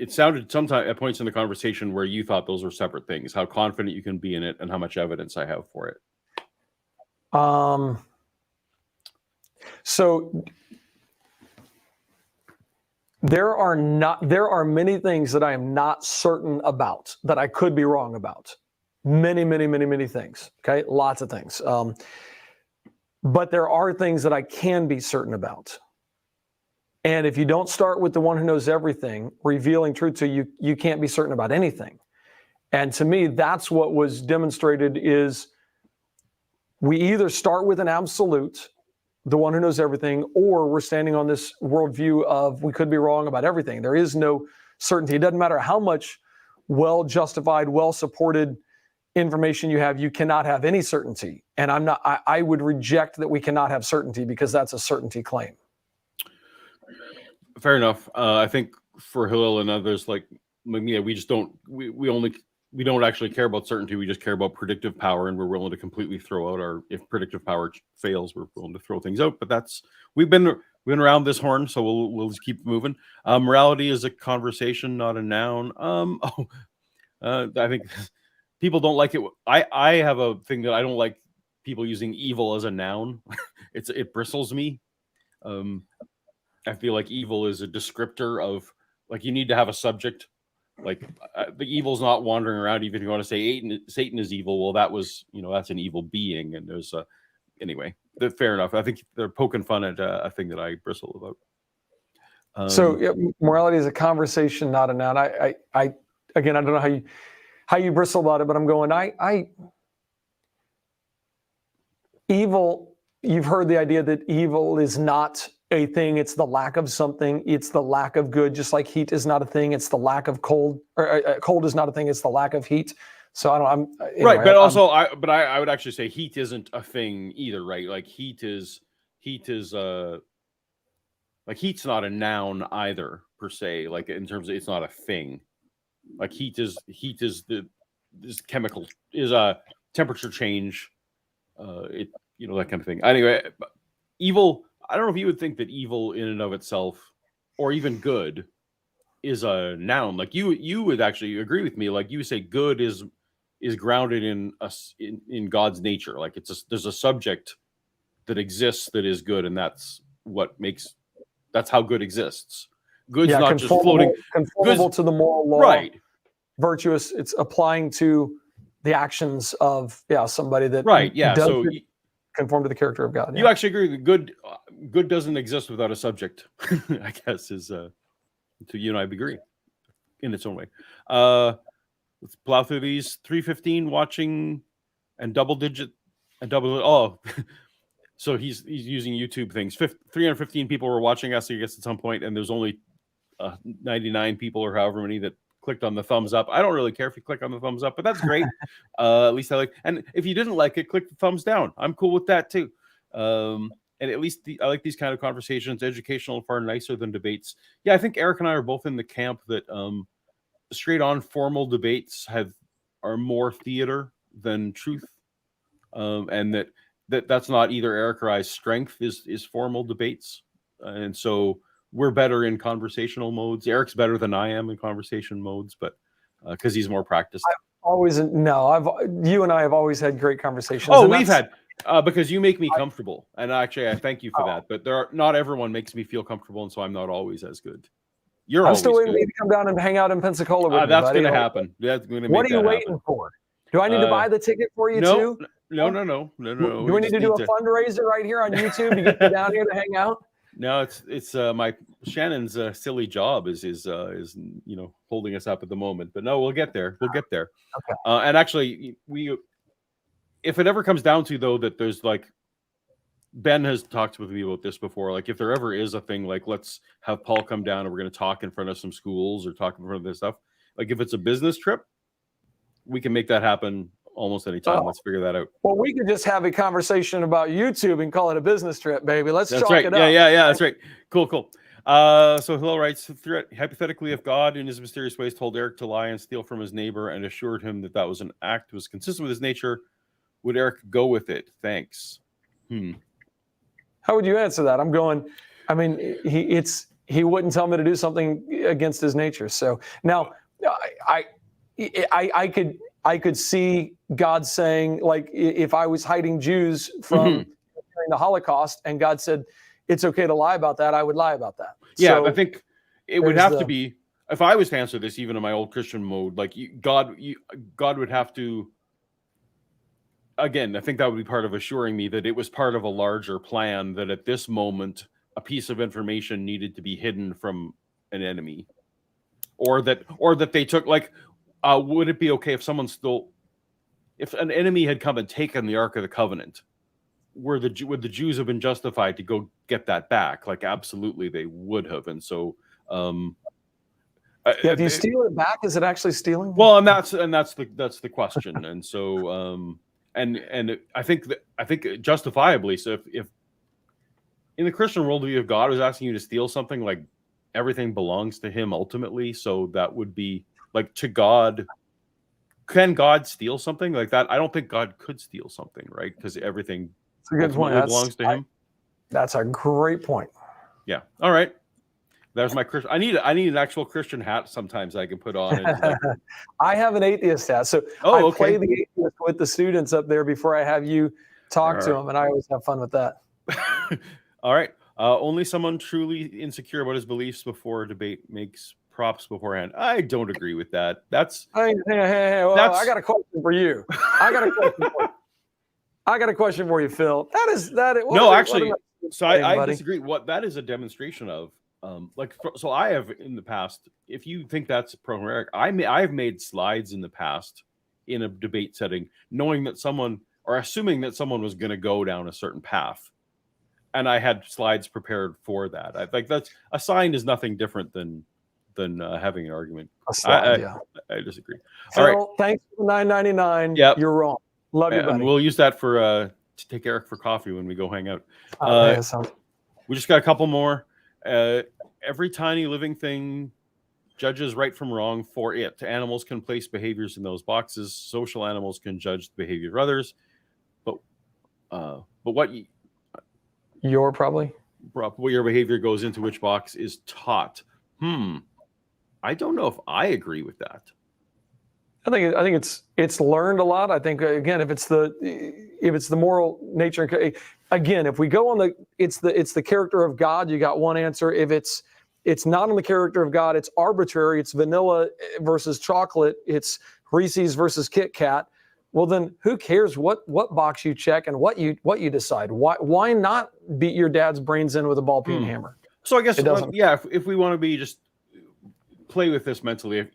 sometimes at points in the conversation where you thought those were separate things, how confident you can be in it and how much evidence I have for it. So there are many things that I am not certain about that I could be wrong about. Many, many, many, many things. Okay. Lots of things. But there are things that I can be certain about. And if you don't start with the one who knows everything, revealing truth to you, you can't be certain about anything. And to me, that's what was demonstrated is we either start with an absolute, the one who knows everything, or we're standing on this worldview of we could be wrong about everything. There is no certainty. It doesn't matter how much well-justified, well-supported information you have, you cannot have any certainty. And I would reject that we cannot have certainty because that's a certainty claim. Fair enough. I think for Hillel and others, like yeah, we just don't. We don't actually care about certainty. We just care about predictive power, and we're willing to completely throw out our. If predictive power fails, we're willing to throw things out. But that's we've been around this horn, so we'll just keep moving. Morality is a conversation, not a noun. I think people don't like it. I have a thing that I don't like people using evil as a noun. It bristles me. I feel like evil is a descriptor of, like, you need to have a subject. Like the evil's not wandering around. Even if you want to say Satan is evil, well, that's an evil being. And there's anyway, fair enough. I think they're poking fun at a thing that I bristle about. So morality is a conversation, not a noun. I again, I don't know how you bristle about it, but I'm going, evil, you've heard the idea that evil is not a thing, it's the lack of something, it's the lack of good, just like heat is not a thing, it's the lack of cold, or cold is not a thing, it's the lack of heat. So anyway, right, but also I would actually say heat isn't a thing either, right? Like heat is like heat's not a noun either per se, like in terms of it's not a thing. Like heat is this chemical is a temperature change, that kind of thing. Anyway, evil. I don't know if you would think that evil in and of itself, or even good, is a noun. Like you would actually agree with me. Like you would say good is grounded in God's nature. Like there's a subject that exists that is good, and that's how good exists. Good's not just floating. Conformable to the moral law. Right. Virtuous. It's applying to the actions of somebody that so conform to the character of God. You actually agree that good doesn't exist without a subject, I guess is so you and I agree in its own way. Let's plow through these. 315 watching and so he's using YouTube things. 315 people were watching us, I guess, at some point, and there's only 99 people or however many that clicked on the thumbs up. I don't really care if you click on the thumbs up, but that's great. At least I like. And if you didn't like it, click the thumbs down. I'm cool with that too. And at least I like these kind of conversations. Educational, far nicer than debates. Yeah, I think Eric and I are both in the camp that straight on formal debates are more theater than truth, and that's not either Eric or I's strength is formal debates, and so we're better in conversational modes. Eric's better than I am in conversation modes, but because he's more practiced. You and I have always had great conversations. Oh, we've had because you make me comfortable, and actually I thank you for that. But not everyone makes me feel comfortable, and so I'm not always as good. I'm still waiting for you to come down and hang out in Pensacola with me. That's going to happen. That's going to. What are you waiting for? Do I need to buy the ticket for you too? No. Do we need to do a fundraiser right here on YouTube to get you down here to hang out? No, it's my Shannon's silly job is holding us up at the moment. But no, we'll get there. Okay. And actually, if it ever comes down to though that there's like Ben has talked with me about this before. Like if there ever is a thing, like let's have Paul come down and we're going to talk in front of some schools or talk in front of this stuff. Like if it's a business trip, we can make that happen almost any time. Let's figure that out. Well, we could just have a conversation about YouTube and call it a business trip, baby. Let's chalk it up. Yeah. That's right. Cool. So Hillel writes, hypothetically, if God in his mysterious ways told Eric to lie and steal from his neighbor and assured him that was an act was consistent with his nature, would Eric go with it? Thanks. How would you answer that? I'm going, I mean, he wouldn't tell me to do something against his nature. So now I could see God saying, like, if I was hiding Jews from during the Holocaust and God said, it's okay to lie about that, I would lie about that. Yeah, so I think it would have to be, if I was to answer this, even in my old Christian mode, like God would have to, again, I think that would be part of assuring me that it was part of a larger plan, that at this moment, a piece of information needed to be hidden from an enemy, or that they took, like, would it be okay if someone if an enemy had come and taken the Ark of the Covenant, would the Jews have been justified to go get that back? Like, absolutely, they would have. And so, if you steal it back, is it actually stealing? Well, and that's the question. And so, and I think justifiably. So if in the Christian worldview, if God was asking you to steal something, like, everything belongs to him ultimately. So that would be like, to God, can God steal something like that? I don't think God could steal something, right? Because everything It's a good point. ultimately belongs to him. That's a great point. Yeah. All right. There's my Christian. I need an actual Christian hat sometimes I can put on. And like, I have an atheist hat, so I play the atheist with the students up there before I have you talk to them, and I always have fun with that. All right. Only someone truly insecure about his beliefs before a debate makes props beforehand. I don't agree with that. That's hey, well, I got a question for you. I got a question for you, Phil. I disagree. What that is a demonstration of, so I have in the past, if you think that's pro-Eric, I've made slides in the past in a debate setting, knowing that someone, or assuming that someone was going to go down a certain path, and I had slides prepared for that. I think that's a sign is nothing different than having an argument. I disagree. Phil, all right, thanks for $9.99. Yep. You're wrong. Love you, buddy. And we'll use that for to take Eric for coffee when we go hang out. We just got a couple more. Every tiny living thing judges right from wrong for it. Animals can place behaviors in those boxes. Social animals can judge the behavior of others. But what your behavior goes into which box is taught. I don't know if I agree with that. I think it's learned a lot. I think, again, if it's the moral nature, again, if we go on it's the character of God, you got one answer. If it's not on the character of God, it's arbitrary. It's vanilla versus chocolate. It's Reese's versus Kit Kat. Well, then who cares what box you check and what you decide? Why not beat your dad's brains in with a ball peen hammer? So I guess if we want to be just play with this mentally,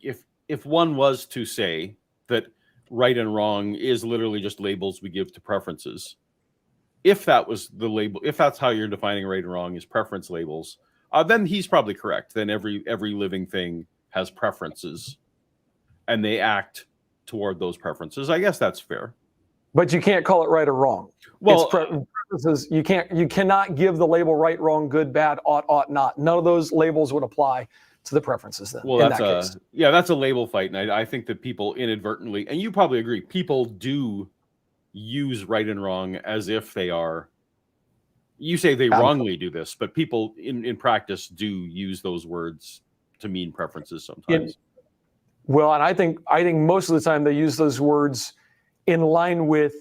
if one was to say that right and wrong is literally just labels we give to preferences, if that was the label, if that's how you're defining right and wrong is preference labels, then he's probably correct. Then every living thing has preferences, and they act toward those preferences. I guess that's fair. But you can't call it right or wrong. Well, preferences. You cannot give the label right, wrong, good, bad, ought not. None of those labels would apply to the preferences then. Well, that's a label fight, and I think that people inadvertently, and you probably agree, people do use right and wrong as if they are. You say they wrongly do this, but people in practice do use those words to mean preferences sometimes. And I think most of the time they use those words in line with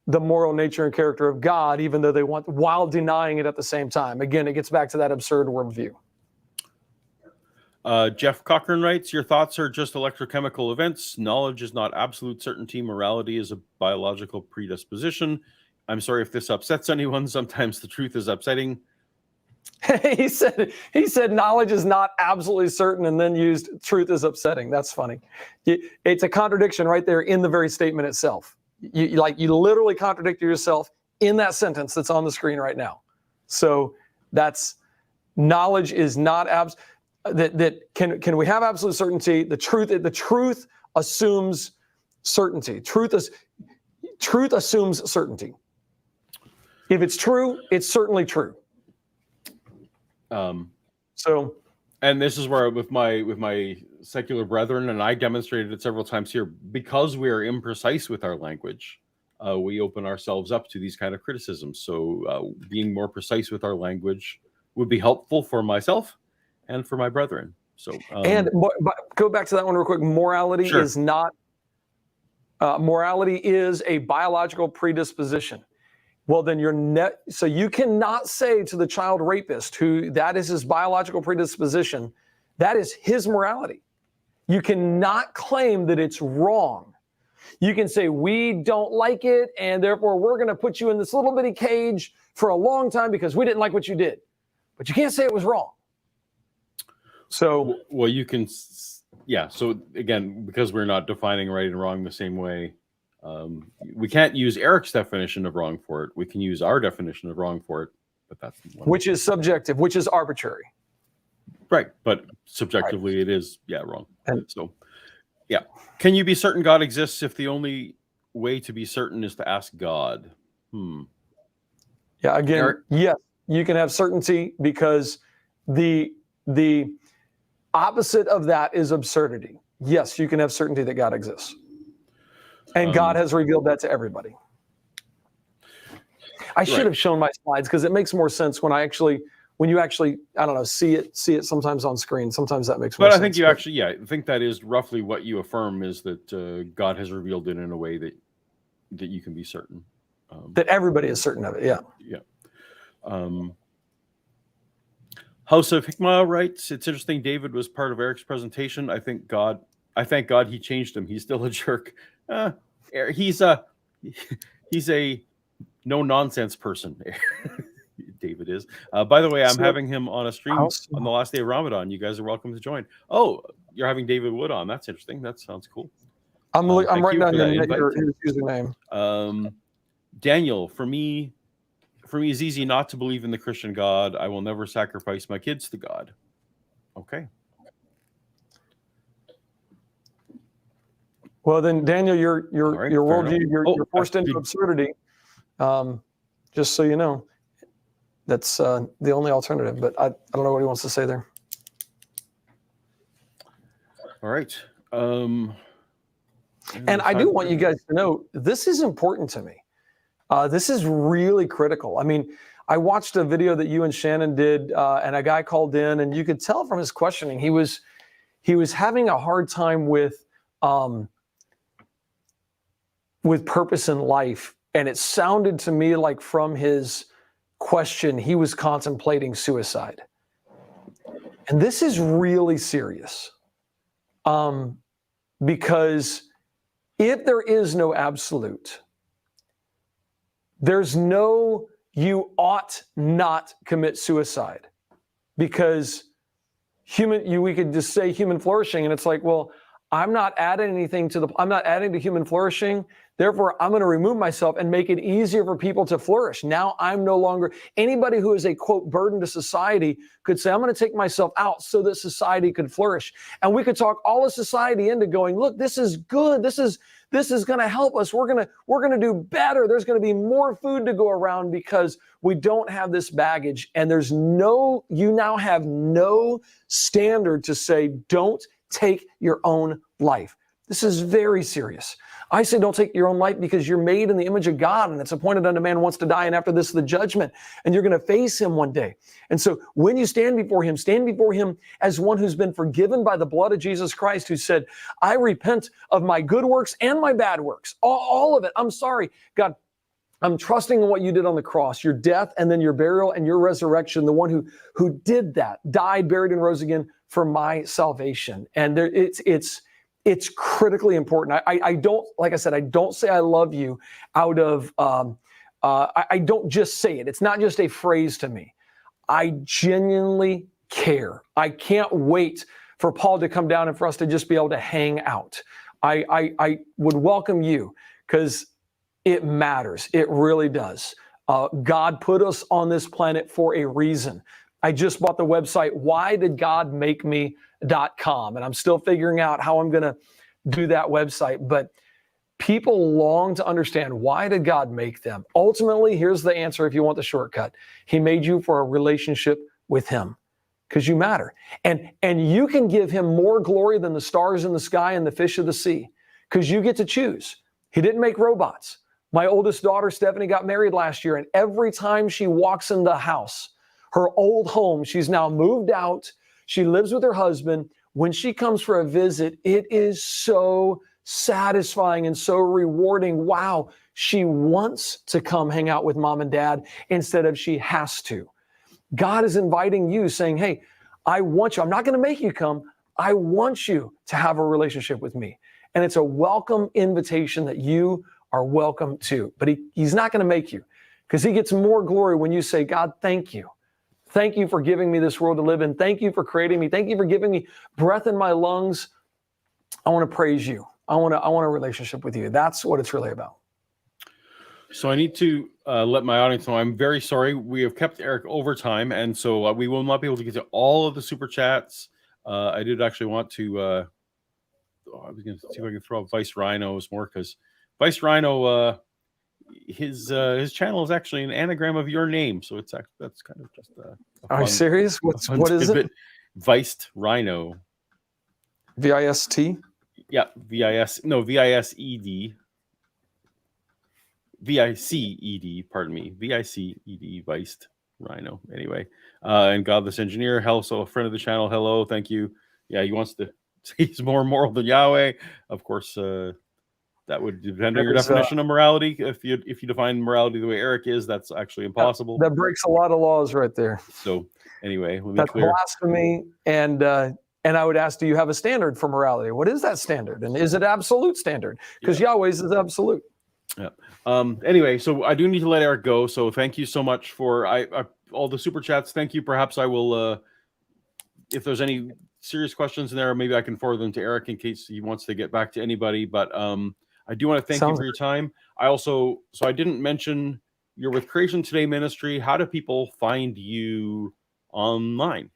the moral nature and character of God, even though they want, while denying it at the same time. Again, it gets back to that absurd worldview. Jeff Cochran writes, your thoughts are just electrochemical events. Knowledge is not absolute certainty. Morality is a biological predisposition. I'm sorry if this upsets anyone. Sometimes the truth is upsetting. He said knowledge is not absolutely certain, and then used truth is upsetting. That's funny. It's a contradiction right there in the very statement itself. You literally contradict yourself in that sentence that's on the screen right now. So that's knowledge is not can we have absolute certainty? The truth assumes certainty. Truth assumes certainty. If it's true, it's certainly true. And this is where with my secular brethren, and I demonstrated it several times here, because we are imprecise with our language, we open ourselves up to these kind of criticisms. So being more precise with our language would be helpful for myself and for my brethren. So but go back to that one real quick. Morality is not. Morality is a biological predisposition. Well, then so you cannot say to the child rapist who that is his biological predisposition, that is his morality. You cannot claim that it's wrong. You can say, we don't like it, and therefore we're going to put you in this little bitty cage for a long time because we didn't like what you did. But you can't say it was wrong. So, well, you can, so again, because we're not defining right and wrong the same way, we can't use Eric's definition of wrong for it. We can use our definition of wrong for it, but that's which is subjective, which is arbitrary. Right, but subjectively it is wrong. And so, can you be certain God exists if the only way to be certain is to ask God? Again, Eric? Yes, you can have certainty because the The opposite of that is absurdity. Yes, you can have certainty that God exists. And God has revealed that to everybody. I should have shown my slides because it makes more sense when you actually, I don't know, see it sometimes on screen. Sometimes that makes more sense. But I think you actually, I think that is roughly what you affirm, is that God has revealed it in a way that you can be certain. That everybody is certain of it, yeah. Yeah. House of Hikmah writes, it's interesting David was part of Eric's presentation. I thank God he changed him. He's still a jerk. He's a no nonsense person. David is. By the way, I'm having him on a stream on the last day of Ramadan. You guys are welcome to join. Oh, you're having David Wood on. That's interesting. That sounds cool. I'm writing down his username. Daniel, for me, it's easy not to believe in the Christian God. I will never sacrifice my kids to God. Okay. Well, then, Daniel, your worldview, you're forced into absurdity. Just so you know, that's the only alternative. But I don't know what he wants to say there. All right. And I do want you guys to know, this is important to me. This is really critical. I mean, I watched a video that you and Shannon did, and a guy called in, and you could tell from his questioning, he was having a hard time with purpose in life. And it sounded to me like from his question, he was contemplating suicide. And this is really serious. Because if there is no absolute, there's no you ought not commit suicide. Because we could just say human flourishing, and it's like, well, I'm not adding to human flourishing. Therefore, I'm going to remove myself and make it easier for people to flourish. Now I'm no longer, anybody who is a, quote, burden to society could say, I'm going to take myself out so that society could flourish. And we could talk all of society into going, look, this is good. This is going to help us. We're going to do better. There's going to be more food to go around because we don't have this baggage. And you now have no standard to say, don't take your own life. This is very serious. I say don't take your own life because you're made in the image of God, and it's appointed unto man once to die, and after this the judgment, and you're going to face him one day. And so when you stand before him as one who's been forgiven by the blood of Jesus Christ, who said, I repent of my good works and my bad works, all of it. I'm sorry, God. I'm trusting in what you did on the cross, your death and then your burial and your resurrection, the one who did that, died, buried, and rose again for my salvation. And it's critically important. I don't, like I said, I don't say I love you out of, I don't just say it. It's not just a phrase to me. I genuinely care. I can't wait for Paul to come down and for us to just be able to hang out. I would welcome you because it matters. It really does. God put us on this planet for a reason. I just bought the website, whydidgodmakeme.com, and I'm still figuring out how I'm going to do that website. But people long to understand, why did God make them? Ultimately, here's the answer if you want the shortcut. He made you for a relationship with him because you matter. And you can give him more glory than the stars in the sky and the fish of the sea because you get to choose. He didn't make robots. My oldest daughter, Stephanie, got married last year, and every time she walks in the house, her old home, she's now moved out. She lives with her husband. When she comes for a visit, it is so satisfying and so rewarding. Wow, she wants to come hang out with mom and dad instead of she has to. God is inviting you, saying, hey, I want you. I'm not going to make you come. I want you to have a relationship with me. And it's a welcome invitation that you are welcome to. But he's not going to make you, because he gets more glory when you say, God, thank you. Thank you for giving me this world to live in. Thank you for creating me. Thank you for giving me breath in my lungs. I want to praise you. I want a relationship with you. That's what it's really about. So I need to let my audience know I'm very sorry. We have kept Eric over time, and so we will not be able to get to all of the super chats. I did actually want to. I was going to see if I can throw out Vice Rhino's more, because Vice Rhino, his channel is actually an anagram of your name, so that's kind of just. Are you serious? What is it? Viced Rhino. VIST. Yeah, VISED. VICED, pardon me. VICED, Viced Rhino. Anyway, and Godless Engineer, also a friend of the channel. Hello, thank you. Yeah, he wants to say he's more moral than Yahweh. Of course, that would depend on your definition of morality. If you define morality the way Eric is, that's actually impossible. That breaks a lot of laws right there. So anyway, let me That's clear. blasphemy. And I would ask, do you have a standard for morality? What is that standard? And is it absolute standard? Because Yahweh's is absolute. Yeah. Anyway, so I do need to let Eric go. So thank you so much for all the super chats. Thank you. Perhaps I will, if there's any serious questions in there, maybe I can forward them to Eric in case he wants to get back to anybody. But I do want to thank you for your time. I didn't mention you're with Creation Today Ministry. How do people find you online?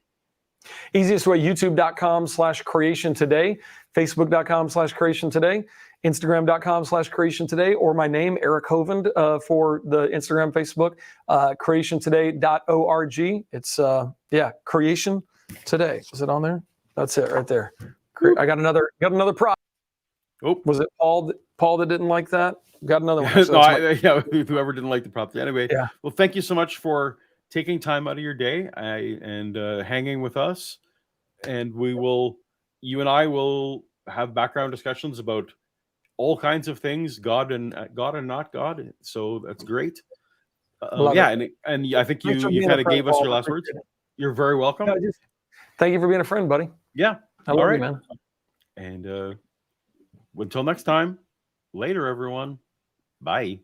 Easiest way, youtube.com/creation today, facebook.com/creation today, Instagram.com/creation today, or my name, Eric Hovind, for the Instagram, Facebook, creationtoday.org. It's, Creation Today. Is it on there? That's it right there. I got another prop. Oh, was it Paul that didn't like that? Got another one. So whoever didn't like the prop. Anyway, well, thank you so much for taking time out of your day and hanging with us. And you and I will have background discussions about all kinds of things, God and not God. So that's great. And I think you kind of gave us your last words. You're very welcome. Thank you for being a friend, buddy. Yeah. I love you, man. And until next time, later, everyone. Bye.